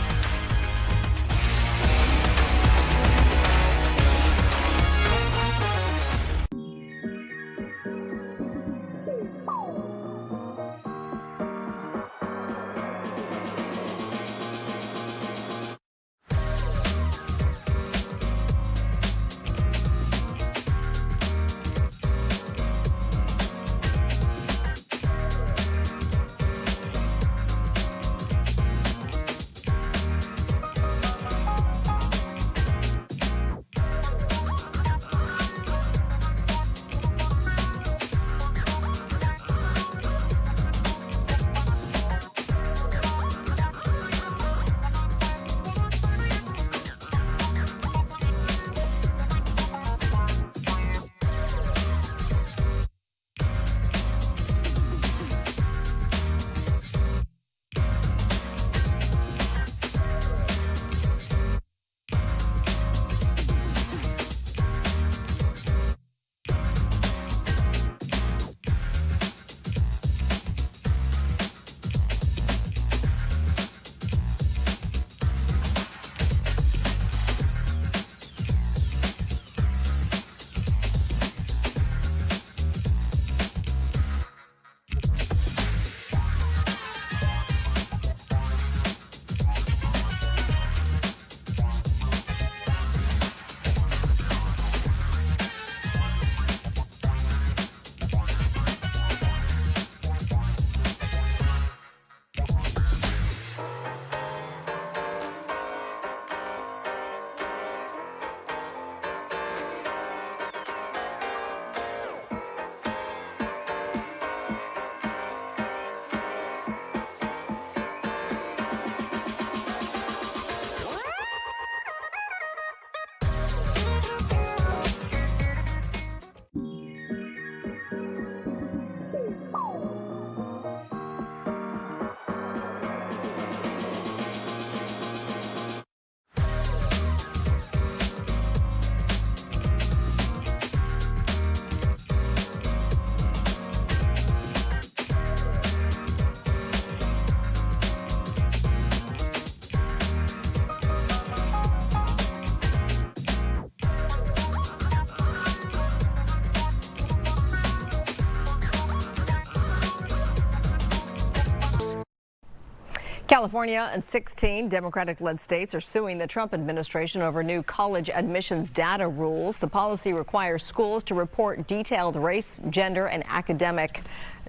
California and 16 Democratic-led states are suing the Trump administration over new college admissions data rules. The policy requires schools to report detailed race, gender, and academic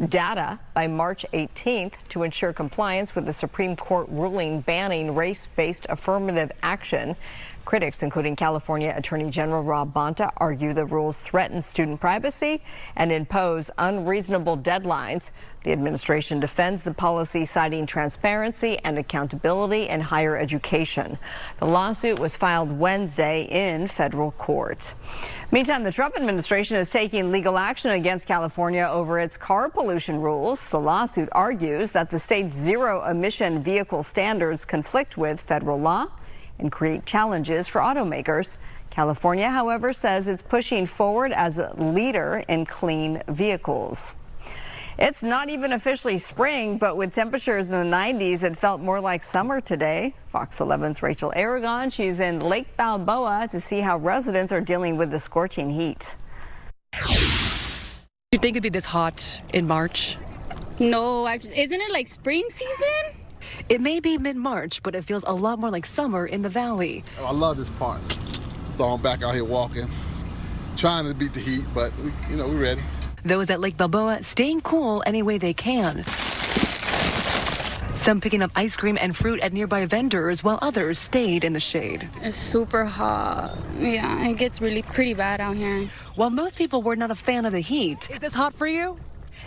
data by March 18th to ensure compliance with the Supreme Court ruling banning race-based affirmative action. Critics, including California Attorney General Rob Bonta, argue the rules threaten student privacy and impose unreasonable deadlines. The administration defends the policy, citing transparency and accountability in higher education. The lawsuit was filed Wednesday in federal court. Meantime, the Trump administration is taking legal action against California over its car pollution rules. The lawsuit argues that the state's zero-emission vehicle standards conflict with federal law and create challenges for automakers. California, however, says it's pushing forward as a leader in clean vehicles. It's not even officially spring, but with temperatures in the 90s, it felt more like summer today. Fox 11's Rachel Aragon, she's in Lake Balboa to see how residents are dealing with the scorching heat. You think it'd be this hot in March? No, actually, isn't it like spring season? It may be mid-March, but it feels a lot more like summer in the valley. I love this park. So I'm back out here walking, trying to beat the heat, but we're ready. Those at Lake Balboa staying cool any way they can. Some picking up ice cream and fruit at nearby vendors, while others stayed in the shade. It's super hot. Yeah, it gets really pretty bad out here. While most people were not a fan of the heat. Is this hot for you?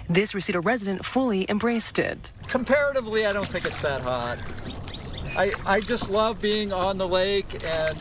This Reseda resident fully embraced it. Comparatively, I don't think it's that hot. I just love being on the lake, and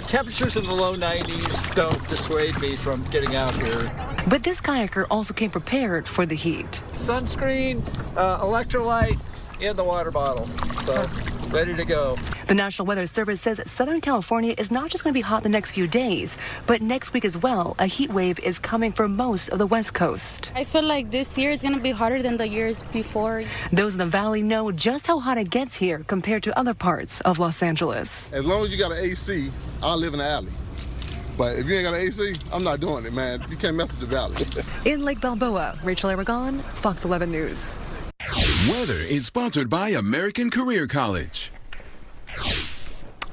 temperatures in the low 90s don't dissuade me from getting out here. But this kayaker also came prepared for the heat. Sunscreen, electrolyte, and the water bottle. So, ready to go. The National Weather Service says Southern California is not just going to be hot the next few days, but next week as well. A heat wave is coming for most of the West Coast. I feel like this year is going to be hotter than the years before. Those in the valley know just how hot it gets here compared to other parts of Los Angeles. As long as you got an AC, I'll live in the alley. But if you ain't got an AC, I'm not doing it, man. You can't mess with the valley. In Lake Balboa, Rachel Aragon, Fox 11 News. Weather is sponsored by American Career College.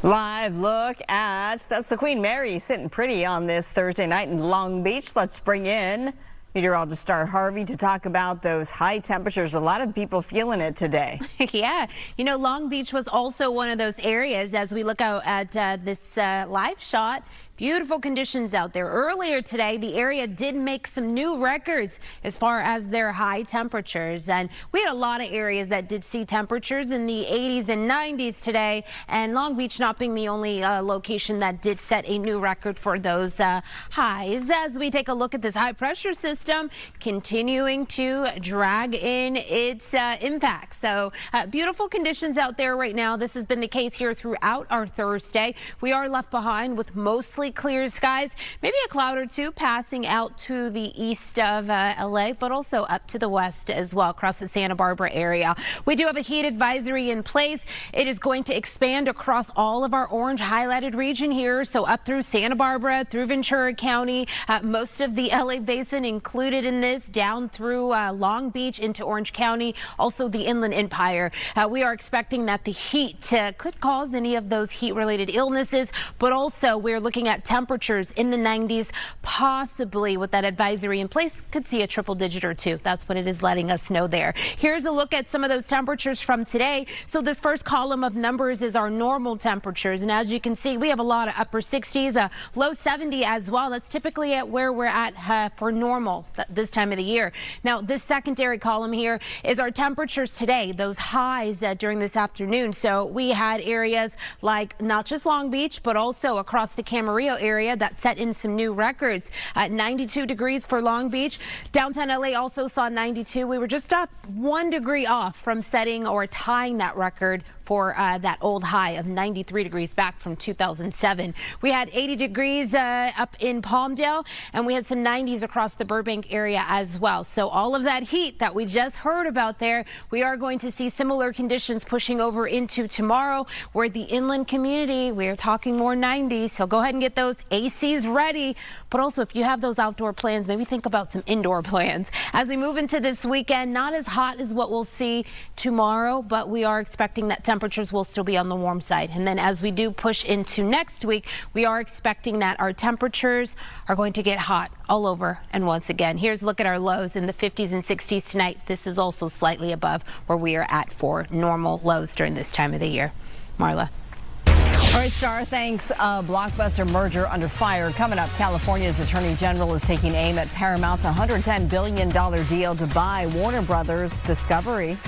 Live look at, that's the Queen Mary sitting pretty on this Thursday night in Long Beach. Let's bring in meteorologist Star Harvey to talk about those high temperatures. A lot of people feeling it today. Yeah, Long Beach was also one of those areas as we look out at this live shot. Beautiful conditions out there. Earlier today, the area did make some new records as far as their high temperatures. And we had a lot of areas that did see temperatures in the 80s and 90s today. And Long Beach not being the only location that did set a new record for those highs. As we take a look at this high pressure system continuing to drag in its impact. So beautiful conditions out there right now. This has been the case here throughout our Thursday. We are left behind with mostly clear skies, maybe a cloud or two passing out to the east of LA, but also up to the west as well across the Santa Barbara area. We do have a heat advisory in place. It is going to expand across all of our orange highlighted region here. So up through Santa Barbara, through Ventura County, most of the LA basin included in this, down through Long Beach into Orange County, also the Inland Empire. We are expecting that the heat could cause any of those heat related illnesses, but also we're looking at temperatures in the 90s, possibly with that advisory in place, could see a triple digit or two. That's what it is letting us know there. Here's a look at some of those temperatures from today. So this first column of numbers is our normal temperatures. And as you can see, we have a lot of upper 60s, a low 70 as well. That's typically at where we're at for normal this time of the year. Now, this secondary column here is our temperatures today, those highs during this afternoon. So we had areas like not just Long Beach, but also across the Camarillo area that set in some new records. 92 degrees for Long Beach. Downtown LA also saw 92. We were just 1 degree off from setting or tying that record for that old high of 93 degrees back from 2007. We had 80 degrees up in Palmdale, and we had some 90s across the Burbank area as well. So all of that heat that we just heard about there, we are going to see similar conditions pushing over into tomorrow, where the inland community, we're talking more 90s. So go ahead and get those those ACs ready. But also, if you have those outdoor plans, maybe think about some indoor plans. As we move into this weekend, not as hot as what we'll see tomorrow, but we are expecting that temperatures will still be on the warm side. And then as we do push into next week, we are expecting that our temperatures are going to get hot all over. And once again, here's a look at our lows in the 50s and 60s tonight. This is also slightly above where we are at for normal lows during this time of the year. Marla. All right, Star, thanks. A blockbuster merger under fire. Coming up, California's Attorney General is taking aim at Paramount's $110 billion deal to buy Warner Brothers Discovery.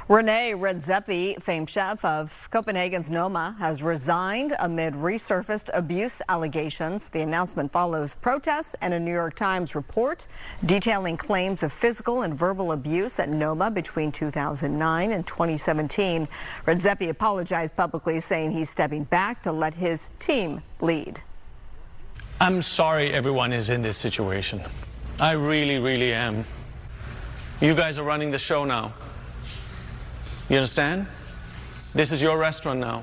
Rene Redzepi, famed chef of Copenhagen's Noma, has resigned amid resurfaced abuse allegations. The announcement follows protests and a New York Times report detailing claims of physical and verbal abuse at Noma between 2009 and 2017. Redzepi apologized publicly, saying he's stepping back to let his team lead. I'm sorry everyone is in this situation. I really, really am. You guys are running the show now. You understand? This is your restaurant now.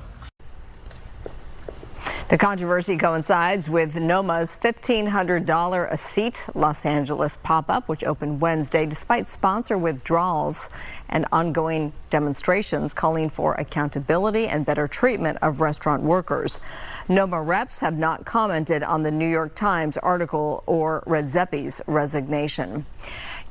The controversy coincides with Noma's $1,500 a seat Los Angeles pop-up, which opened Wednesday despite sponsor withdrawals and ongoing demonstrations calling for accountability and better treatment of restaurant workers. Noma reps have not commented on the New York Times article or Redzepi's resignation.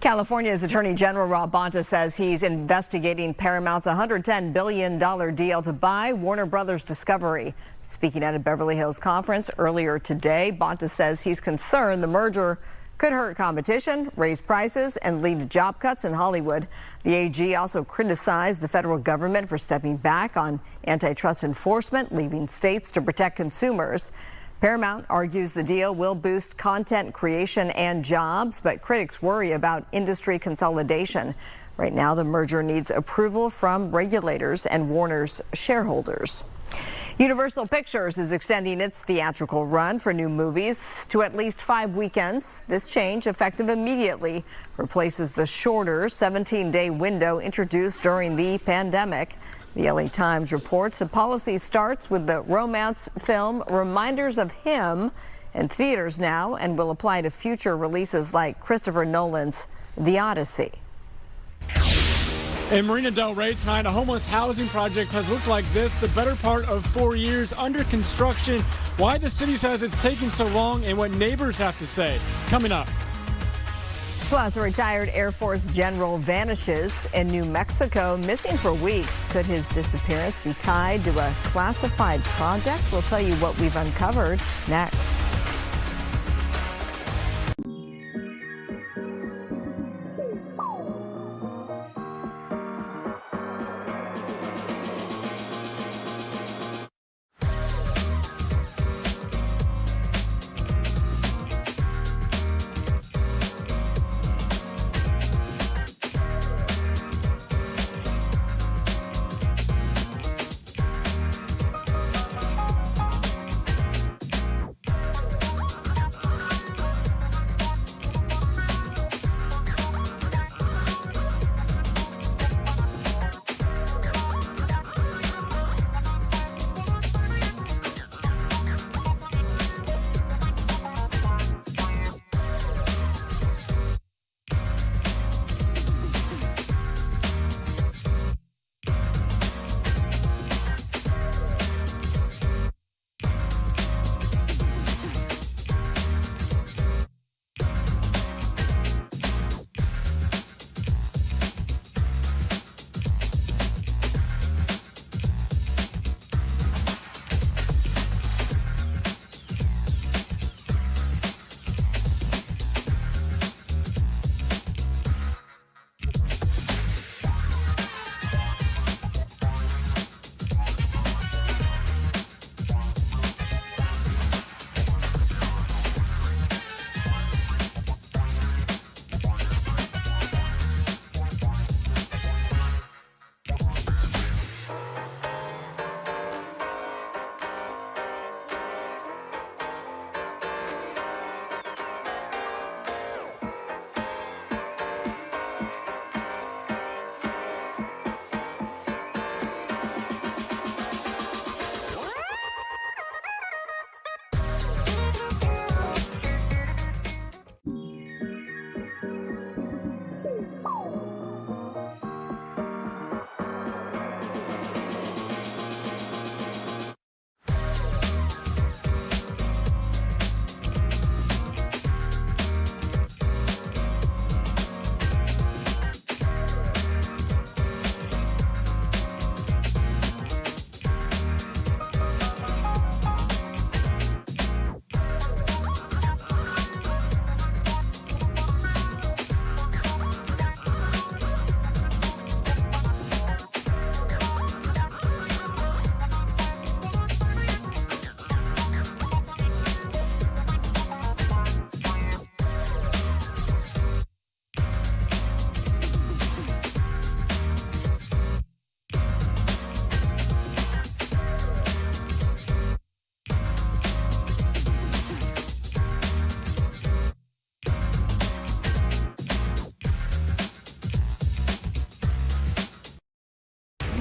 California's Attorney General Rob Bonta says he's investigating Paramount's $110 billion deal to buy Warner Brothers Discovery. Speaking at a Beverly Hills conference earlier today, Bonta says he's concerned the merger could hurt competition, raise prices, and lead to job cuts in Hollywood. The AG also criticized the federal government for stepping back on antitrust enforcement, leaving states to protect consumers. Paramount argues the deal will boost content creation and jobs, but critics worry about industry consolidation. Right now, the merger needs approval from regulators and Warner's shareholders. Universal Pictures is extending its theatrical run for new movies to at least 5 weekends. This change, effective immediately, replaces the shorter 17-day window introduced during the pandemic. The LA Times reports the policy starts with the romance film Reminders of Him in theaters now and will apply to future releases like Christopher Nolan's The Odyssey. In Marina Del Rey tonight, a homeless housing project has looked like this the better part of 4 years under construction. Why the city says it's taking so long and what neighbors have to say. Coming up. Plus, a retired Air Force general vanishes in New Mexico, missing for weeks. Could his disappearance be tied to a classified project? We'll tell you what we've uncovered next.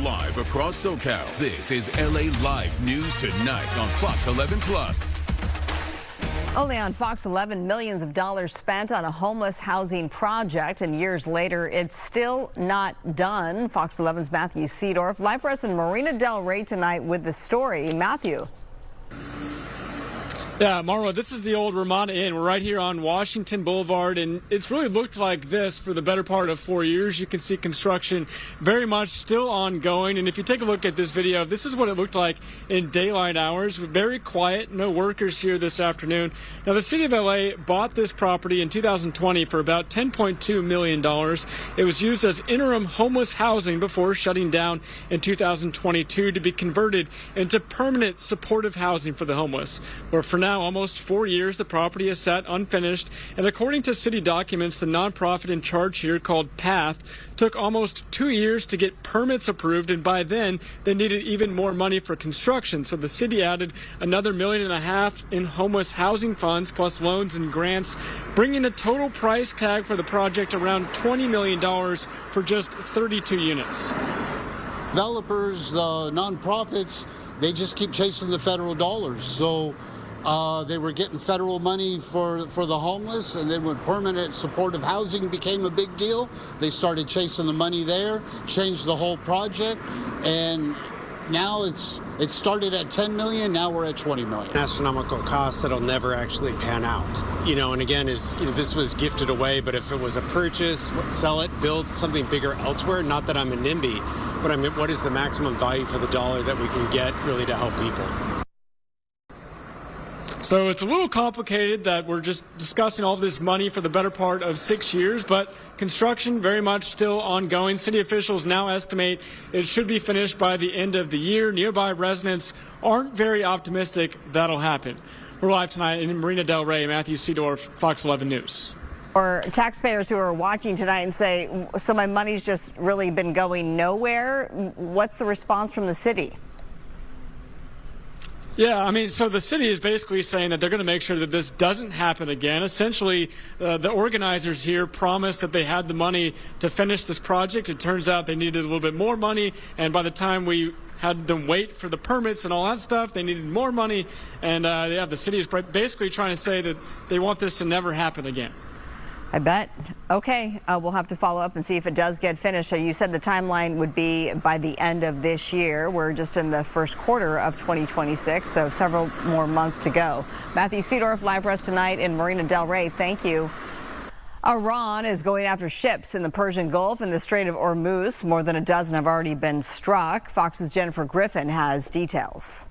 Live across SoCal, this is LA Live News Tonight on Fox 11 Plus. Only on Fox 11, millions of dollars spent on a homeless housing project, and years later, it's still not done. Fox 11's Matthew Seedorf live for us in Marina Del Rey tonight with the story. Matthew. Yeah, Marwa, this is the old Ramada Inn. We're right here on Washington Boulevard, and it's really looked like this for the better part of 4 years. You can see construction very much still ongoing, and if you take a look at this video, this is what it looked like in daylight hours. Very quiet, no workers here this afternoon. Now, the city of LA bought this property in 2020 for about $10.2 million. It was used as interim homeless housing before shutting down in 2022 to be converted into permanent supportive housing for the homeless, where for now, now almost 4 years the property is sat unfinished, and according to city documents, the nonprofit in charge here, called PATH, took almost 2 years to get permits approved, and by then they needed even more money for construction. So the city added another $1.5 million in homeless housing funds plus loans and grants, bringing the total price tag for the project around $20 million for just 32 units. Developers, nonprofits, they just keep chasing the federal dollars. So they were getting federal money for the homeless, and then when permanent supportive housing became a big deal, they started chasing the money there, changed the whole project, and now it started at 10 million, now we're at 20 million. Astronomical costs that'll never actually pan out. And again, this was gifted away, but if it was a purchase, sell it, build something bigger elsewhere, not that I'm a NIMBY, but I mean, what is the maximum value for the dollar that we can get really to help people? So it's a little complicated that we're just discussing all of this money for the better part of 6 years, but construction very much still ongoing. City officials now estimate it should be finished by the end of the year. Nearby residents aren't very optimistic that'll happen. We're live tonight in Marina Del Rey. Matthew Seedorf, Fox 11 News. Or taxpayers who are watching tonight and say, so my money's just really been going nowhere. What's the response from the city? Yeah, I mean, so the city is basically saying that they're going to make sure that this doesn't happen again. Essentially, the organizers here promised that they had the money to finish this project. It turns out they needed a little bit more money, and by the time we had them wait for the permits and all that stuff, they needed more money. And yeah, the city is basically trying to say that they want this to never happen again. I bet. Okay, we'll have to follow up and see if it does get finished. So you said the timeline would be by the end of this year. We're just in the first quarter of 2026, so several more months to go. Matthew Seedorf, live for us tonight in Marina Del Rey. Thank you. Iran is going after ships in the Persian Gulf and the Strait of Hormuz. More than a dozen have already been struck. Fox's Jennifer Griffin has details.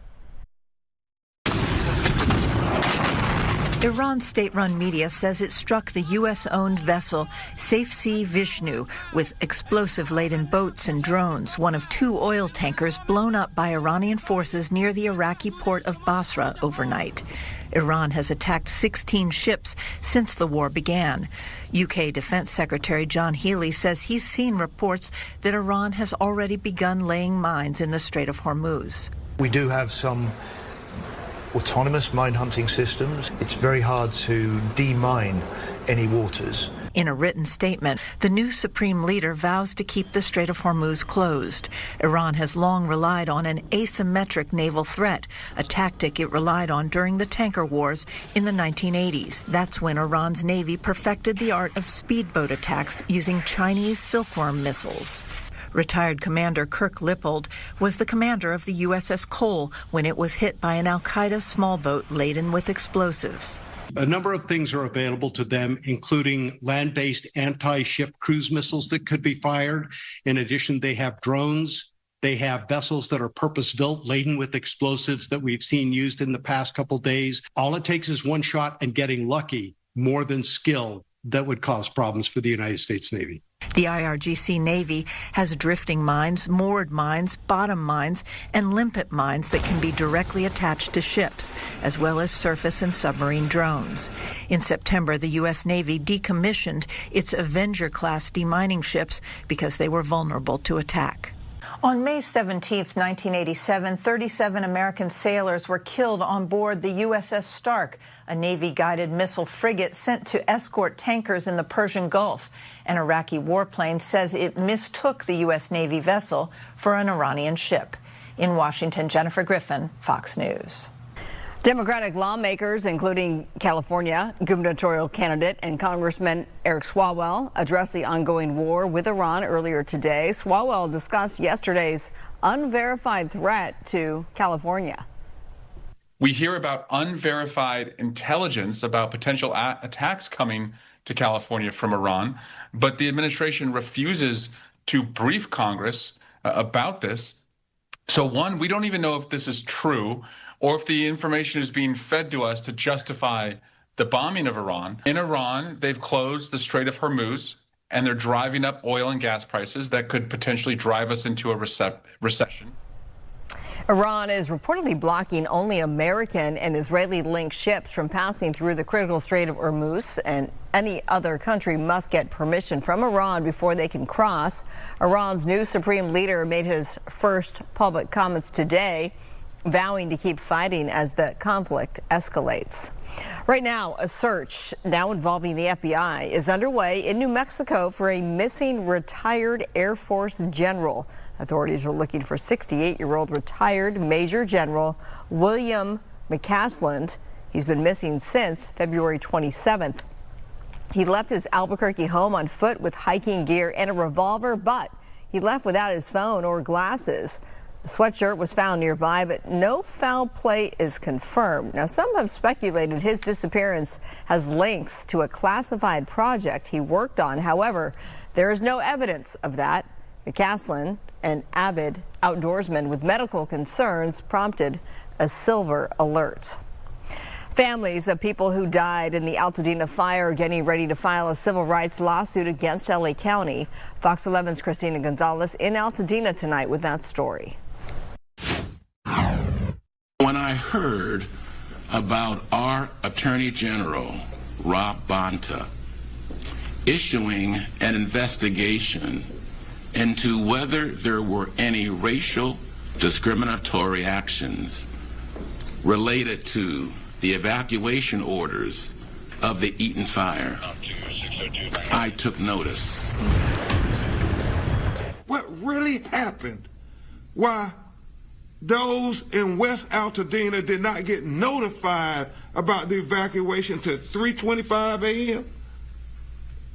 Iran's state-run media says it struck the U.S.-owned vessel Safe Sea Vishnu with explosive-laden boats and drones, one of 2 oil tankers blown up by Iranian forces near the Iraqi port of Basra overnight. Iran has attacked 16 ships since the war began. UK Defense Secretary John Healey says he's seen reports that Iran has already begun laying mines in the Strait of Hormuz. We do have some autonomous mine hunting systems. It's very hard to demine any waters. In a written statement, the new supreme leader vows to keep the Strait of Hormuz closed. Iran has long relied on an asymmetric naval threat, a tactic it relied on during the tanker wars in the 1980s. That's when Iran's Navy perfected the art of speedboat attacks using Chinese Silkworm missiles. Retired Commander Kirk Lippold was the commander of the USS Cole when it was hit by an al-Qaeda small boat laden with explosives. A number of things are available to them, including land-based anti-ship cruise missiles that could be fired. In addition, they have drones. They have vessels that are purpose-built, laden with explosives that we've seen used in the past couple days. All it takes is one shot and getting lucky, more than skill, that would cause problems for the United States Navy. The IRGC Navy has drifting mines, moored mines, bottom mines, and limpet mines that can be directly attached to ships, as well as surface and submarine drones. In September, the U.S. Navy decommissioned its Avenger-class demining ships because they were vulnerable to attack. On May 17, 1987, 37 American sailors were killed on board the USS Stark, a Navy-guided missile frigate sent to escort tankers in the Persian Gulf. An Iraqi warplane says it mistook the U.S. Navy vessel for an Iranian ship. In Washington, Jennifer Griffin, Fox News. Democratic lawmakers, including California gubernatorial candidate and Congressman Eric Swalwell, addressed the ongoing war with Iran earlier today. Swalwell discussed yesterday's unverified threat to California. We hear about unverified intelligence about potential attacks coming to California from Iran, but the administration refuses to brief Congress about this. So one, we don't even know if this is true or if the information is being fed to us to justify the bombing of Iran. In Iran, they've closed the Strait of Hormuz, and they're driving up oil and gas prices that could potentially drive us into a recession. Iran is reportedly blocking only American and Israeli-linked ships from passing through the critical Strait of Hormuz, and any other country must get permission from Iran before they can cross. Iran's new supreme leader made his first public comments today, vowing to keep fighting as the conflict escalates. Right now, a search, now involving the FBI, is underway in New Mexico for a missing retired Air Force general. Authorities are looking for 68-year-old retired Major General William McCasland. He's been missing since February 27th. He left his Albuquerque home on foot with hiking gear and a revolver, but he left without his phone or glasses. The sweatshirt was found nearby, but no foul play is confirmed. Now, some have speculated his disappearance has links to a classified project he worked on. However, there is no evidence of that. McCasland, an avid outdoorsman with medical concerns, prompted a silver alert. Families of people who died in the Altadena fire are getting ready to file a civil rights lawsuit against LA County. Fox 11's Christina Gonzalez in Altadena tonight with that story. When I heard about our Attorney General, Rob Bonta, issuing an investigation into whether there were any racial discriminatory actions related to the evacuation orders of the Eaton fire, I took notice. What really happened? Why those in West Altadena did not get notified about the evacuation till 3:25 a.m.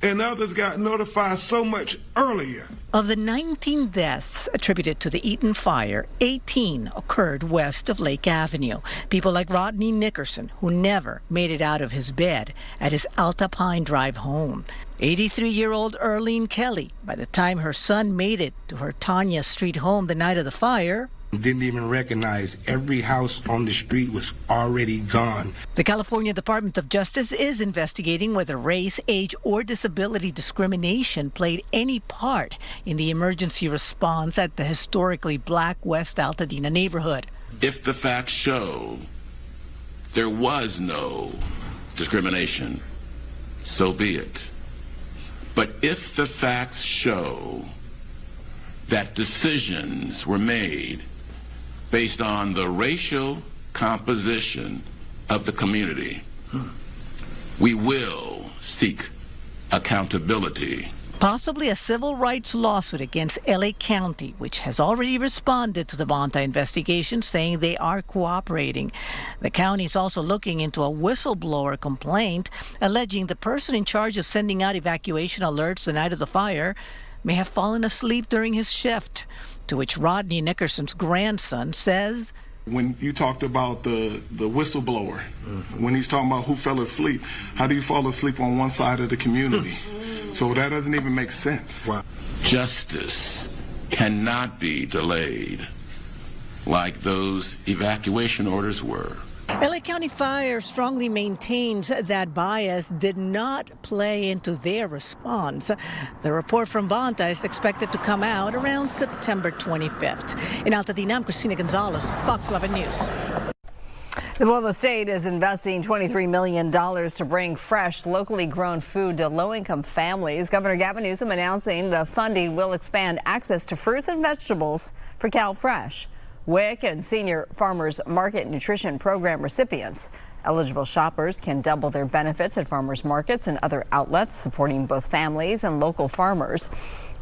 and others got notified so much earlier. Of the 19 deaths attributed to the Eaton fire, 18 occurred west of Lake Avenue. People like Rodney Nickerson, who never made it out of his bed at his Alta Pine Drive home. 83-year-old Earlene Kelly, by the time her son made it to her Tanya Street home the night of the fire, Didn't even recognize every house on the street was already gone. The California Department of Justice is investigating whether race, age, or disability discrimination played any part in the emergency response at the historically black West Altadena neighborhood. If the facts show there was no discrimination, so be it. But if the facts show that decisions were made based on the racial composition of the community, we will seek accountability. Possibly a civil rights lawsuit against LA County, which has already responded to the Bonta investigation, saying they are cooperating. The county is also looking into a whistleblower complaint alleging the person in charge of sending out evacuation alerts the night of the fire may have fallen asleep during his shift, to which Rodney Nickerson's grandson says, when you talked about the whistleblower, when he's talking about who fell asleep, how do you fall asleep on one side of the community? So that doesn't even make sense. Justice cannot be delayed like those evacuation orders were. LA County Fire strongly maintains that bias did not play into their response. The report from Bonta is expected to come out around September 25th. In Altadena, I'm Christina Gonzalez, Fox 11 News. The state is investing $23 million to bring fresh, locally grown food to low-income families. Governor Gavin Newsom announcing the funding will expand access to fruits and vegetables for CalFresh. WIC and Senior Farmers Market Nutrition Program recipients. Eligible shoppers can double their benefits at farmers markets and other outlets, supporting both families and local farmers.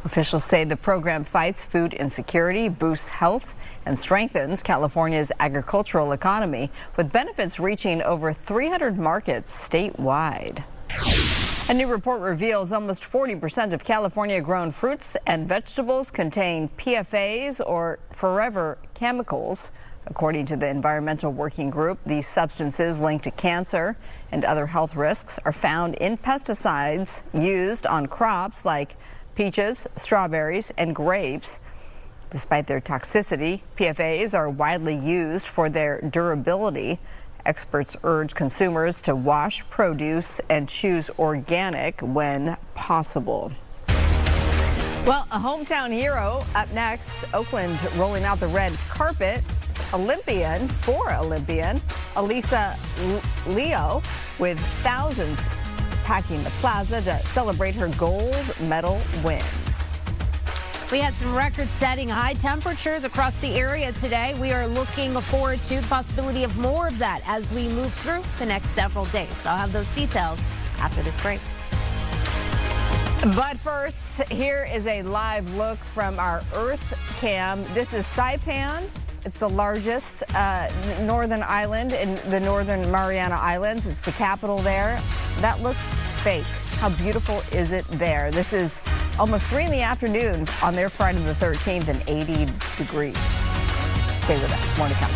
Officials say the program fights food insecurity, boosts health, and strengthens California's agricultural economy, with benefits reaching over 300 markets statewide. A new report reveals almost 40% of California-grown fruits and vegetables contain PFAS, or forever chemicals. According to the Environmental Working Group, these substances linked to cancer and other health risks are found in pesticides used on crops like peaches, strawberries, and grapes. Despite their toxicity, PFAS are widely used for their durability. Experts urge consumers to wash produce and choose organic when possible. Well, a hometown hero up next. Oakland rolling out the red carpet Olympian Elisa Leo, with thousands packing the plaza to celebrate her gold medal wins. We had some record-setting high temperatures across the area today. We are looking forward to the possibility of more of that as we move through the next several days. I'll have those details after this break. But first, here is a live look from our Earth Cam. This is Saipan. It's the largest northern island in the Northern Mariana Islands. It's the capital there. That looks fake. How beautiful is it there? This is almost 3 in the afternoon on their Friday the 13th and 80 degrees. Stay with us. More to come.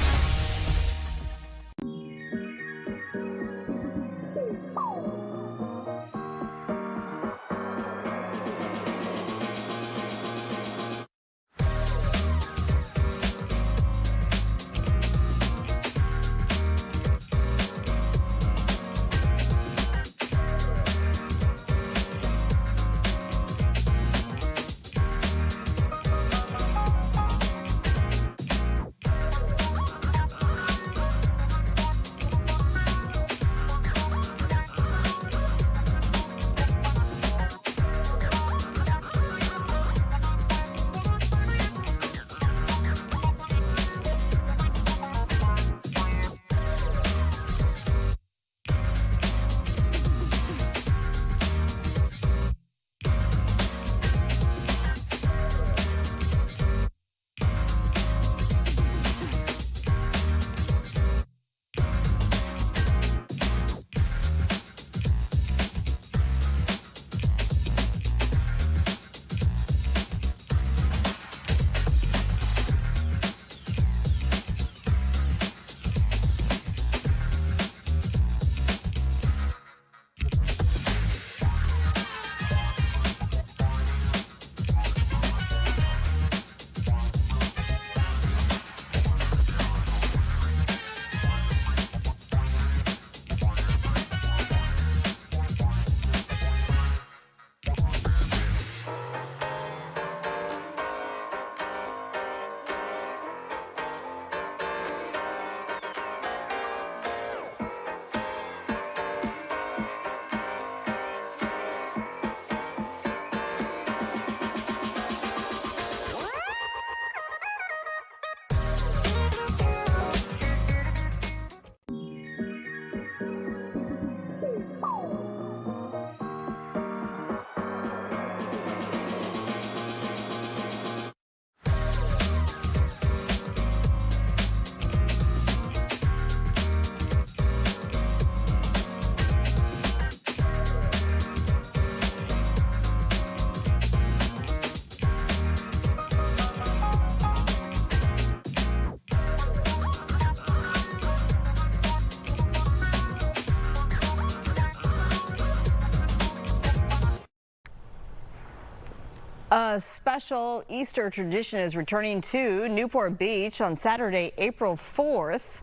A special Easter tradition is returning to Newport Beach on Saturday, April 4th.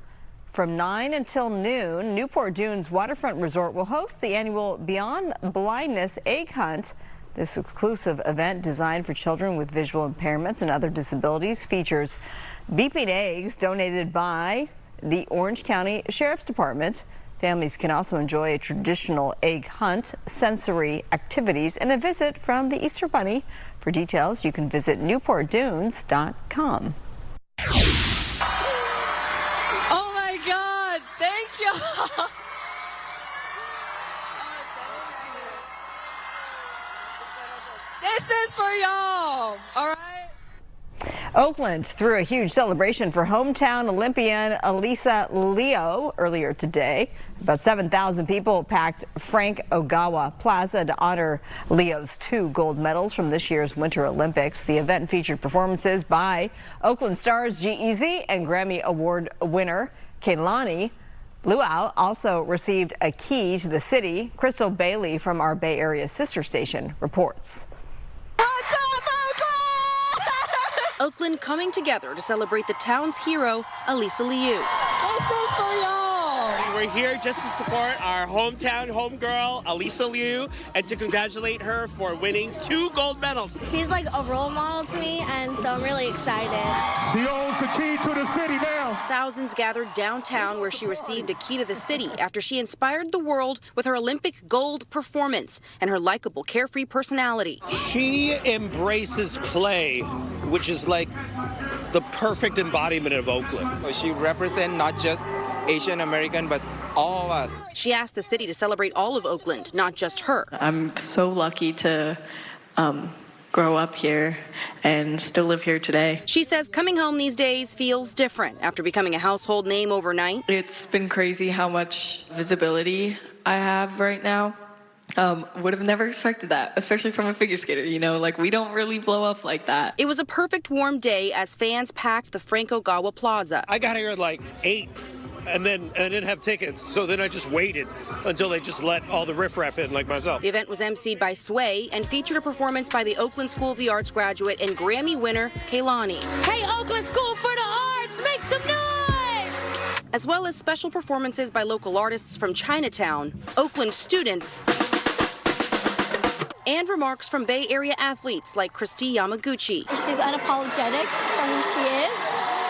From 9 until noon, Newport Dunes Waterfront Resort will host the annual Beyond Blindness Egg Hunt. This exclusive event, designed for children with visual impairments and other disabilities, features beeping eggs donated by the Orange County Sheriff's Department. Families can also enjoy a traditional egg hunt, sensory activities, and a visit from the Easter Bunny. For details, you can visit newportdunes.com. Oh my God! Thank you! This is for y'all, all right? Oakland threw a huge celebration for hometown Olympian Elisa Leo earlier today. About 7,000 people packed Frank Ogawa Plaza to honor Leo's 2 gold medals from this year's Winter Olympics. The event featured performances by Oakland stars G-Eazy and Grammy Award winner Kehlani. Luau also received a key to the city. Crystal Bailey from our Bay Area sister station reports. What's up, Oakland coming together to celebrate the town's hero, Elisa Liu. This is for y'all. we're here just to support our hometown homegirl, Elisa Liu, and to congratulate her for winning 2 gold medals. She's like a role model to me, and so I'm really excited. She owns the key to the city now. Thousands gathered downtown where she received a key to the city after she inspired the world with her Olympic gold performance and her likable, carefree personality. She embraces play, which is like the perfect embodiment of Oakland. She represents not just Asian American, but all of us. She asked the city to celebrate all of Oakland, not just her. I'm so lucky to grow up here and still live here today. She says coming home these days feels different after becoming a household name overnight. It's been crazy how much visibility I have right now. Would have never expected that, especially from a figure skater, you know, like we don't really blow up like that. It was a perfect warm day as fans packed the Frank-Ogawa Plaza. I got here at like 8. And then I didn't have tickets, so then I just waited until they just let all the riffraff in, like myself. The event was emceed by Sway and featured a performance by the Oakland School of the Arts graduate and Grammy winner, Kehlani. Hey, Oakland School for the Arts, make some noise! As well as special performances by local artists from Chinatown, Oakland students, and remarks from Bay Area athletes like Christy Yamaguchi. She's unapologetic for who she is,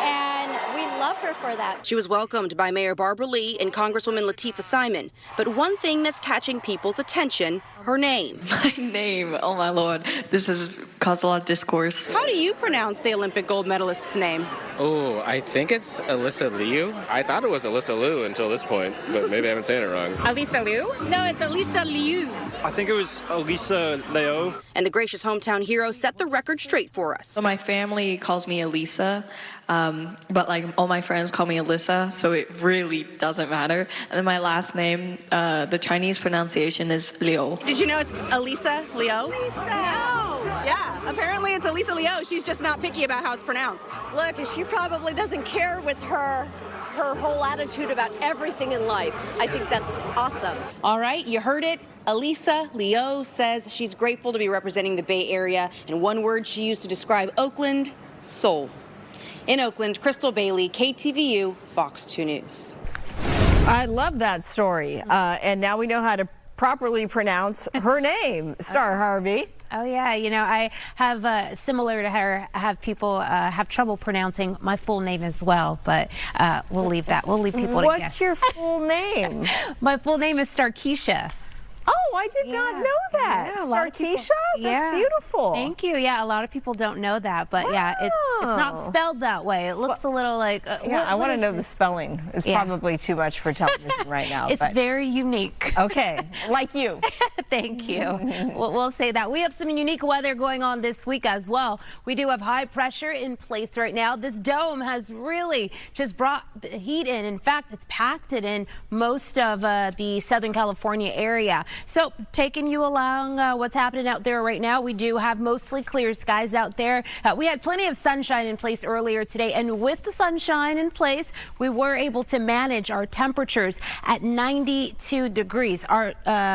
and we love her for that. She was welcomed by Mayor Barbara Lee and Congresswoman Latifah Simon. But one thing that's catching people's attention, her name. My name, oh my Lord, this has caused a lot of discourse. How do you pronounce the Olympic gold medalist's name? Oh, I think it's Elisa Liu. I thought it was Elisa Liu until this point, but maybe I'm saying it wrong. Elisa Liu? No, it's Elisa Liu. I think it was Elisa Liu. And the gracious hometown hero set the record straight for us. So my family calls me Elisa, but like all my friends call me Alyssa, so it really doesn't matter. And then my last name, the Chinese pronunciation is Liu. Did you know it's Elisa Liu? No. Yeah, apparently it's Elisa Liu. She's just not picky about how it's pronounced. Look, she probably doesn't care with her whole attitude about everything in life. I think that's awesome. All right, you heard it. Elisa Liu says she's grateful to be representing the Bay Area, and one word she used to describe Oakland, soul. In Oakland, Crystal Bailey, KTVU, Fox 2 News. I love that story. And now we know how to properly pronounce her name, Star Harvey. Oh, yeah. You know, I have, similar to her, have people have trouble pronouncing my full name as well. But we'll leave that. We'll leave people to guess. What's your full name? My full name is Starkeisha. Oh, I did not know that. Yeah, Starkeisha? That's beautiful. Thank you. Yeah, a lot of people don't know that, but yeah, it's not spelled that way. It looks a little like. Yeah, I want to know the spelling. It's probably too much for television right now. It's very unique. Okay, like you. Thank you. We'll say that. We have some unique weather going on this week as well. We do have high pressure in place right now. This dome has really just brought the heat in. In fact, it's packed it in most of the Southern California area. So taking you along what's happening out there right now, we do have mostly clear skies out there. We had plenty of sunshine in place earlier today, and with the sunshine in place, we were able to manage our temperatures at 92 degrees. Our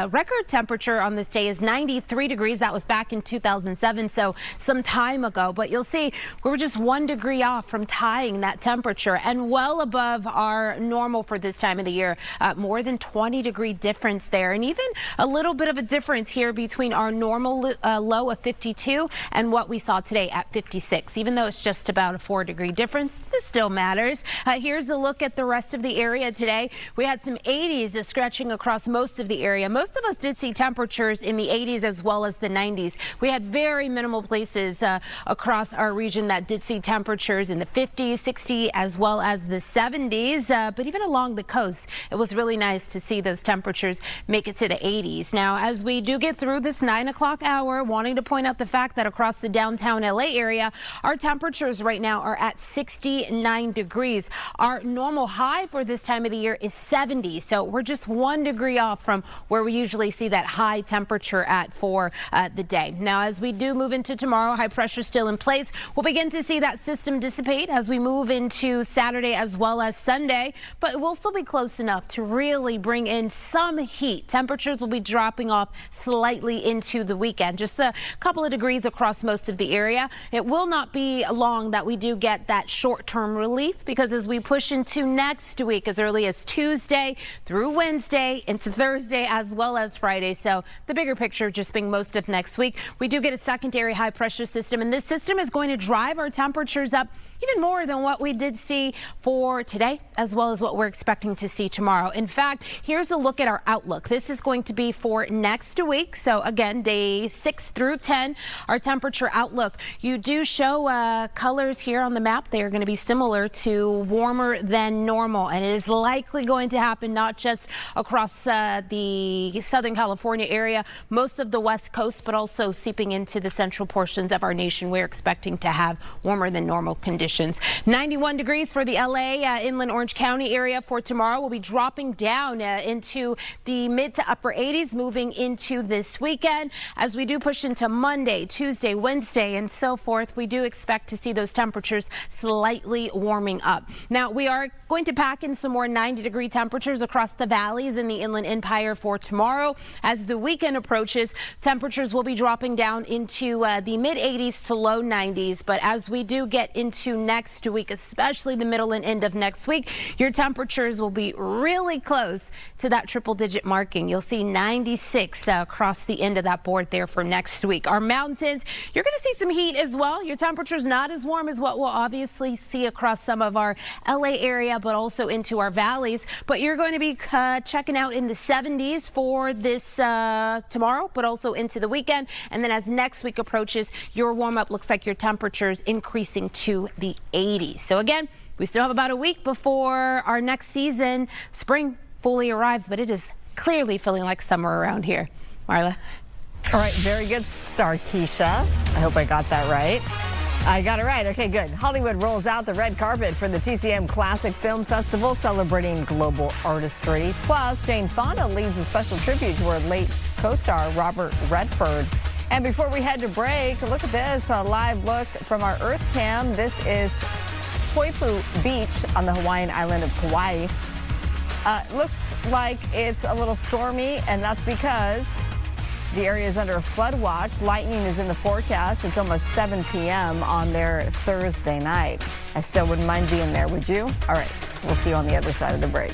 record temperature on this day is 93 degrees. That was back in 2007, so some time ago. But you'll see we were just 1 degree off from tying that temperature and well above our normal for this time of the year. More than 20-degree difference there, and even a little bit of a difference here between our normal low of 52 and what we saw today at 56. Even though it's just about a 4-degree difference, this still matters. Here's a look at the rest of the area today. We had some 80s stretching across most of the area. Most of us did see temperatures in the 80s as well as the 90s. We had very minimal places across our region that did see temperatures in the 50s, 60s, as well as the 70s. But even along the coast, it was really nice to see those temperatures make it to the 80s. Now, as we do get through this 9 o'clock hour, wanting to point out the fact that across the downtown LA area, our temperatures right now are at 69 degrees. Our normal high for this time of the year is 70. So we're just 1 degree off from where we usually see that high high temperature at for the day. Now, as we do move into tomorrow, high pressure still in place. We'll begin to see that system dissipate as we move into Saturday as well as Sunday, but we'll still be close enough to really bring in some heat. Temperatures will be dropping off slightly into the weekend, just a couple of degrees across most of the area. It will not be long that we do get that short-term relief, because as we push into next week, as early as Tuesday through Wednesday into Thursday as well as Friday. So the bigger picture just being most of next week, we do get a secondary high pressure system, and this system is going to drive our temperatures up even more than what we did see for today, as well as what we're expecting to see tomorrow. In fact, here's a look at our outlook. This is going to be for next week. So again, day 6 through 10, our temperature outlook. You do show colors here on the map. They are going to be similar to warmer than normal, and it is likely going to happen not just across the Southern California area, most of the West Coast, but also seeping into the central portions of our nation. We're expecting to have warmer than normal conditions. 91 degrees for the LA inland Orange County area for tomorrow. We'll be dropping down into the mid to upper 80s moving into this weekend. As we do push into Monday, Tuesday, Wednesday, and so forth, we do expect to see those temperatures slightly warming up. Now, we are going to pack in some more 90-degree temperatures across the valleys in the Inland Empire for tomorrow. As the weekend approaches, temperatures will be dropping down into the mid 80s to low 90s. But as we do get into next week, especially the middle and end of next week, your temperatures will be really close to that triple-digit marking. You'll see 96 across the end of that board there for next week. Our mountains, you're going to see some heat as well. Your temperature's not as warm as what we'll obviously see across some of our LA area, but also into our valleys. But you're going to be checking out in the 70s for this tomorrow, but also into the weekend. And then as next week approaches, your warm-up looks like your temperatures increasing to the 80s. So again, we still have about a week before our next season, spring, fully arrives, but it is clearly feeling like summer around here. Marla. All right, very good start, Keisha. I hope I got that right. I got it right. Okay, good. Hollywood rolls out the red carpet for the TCM Classic Film Festival, celebrating global artistry. Plus, Jane Fonda leads a special tribute to her late co-star, Robert Redford. And before we head to break, look at this, a live look from our Earth Cam. This is Poipu Beach on the Hawaiian island of Kauai. Looks like it's a little stormy, and that's because the area is under a flood watch. Lightning is in the forecast. It's almost 7 p.m. on their Thursday night. I still wouldn't mind being there, would you? All right, we'll see you on the other side of the break.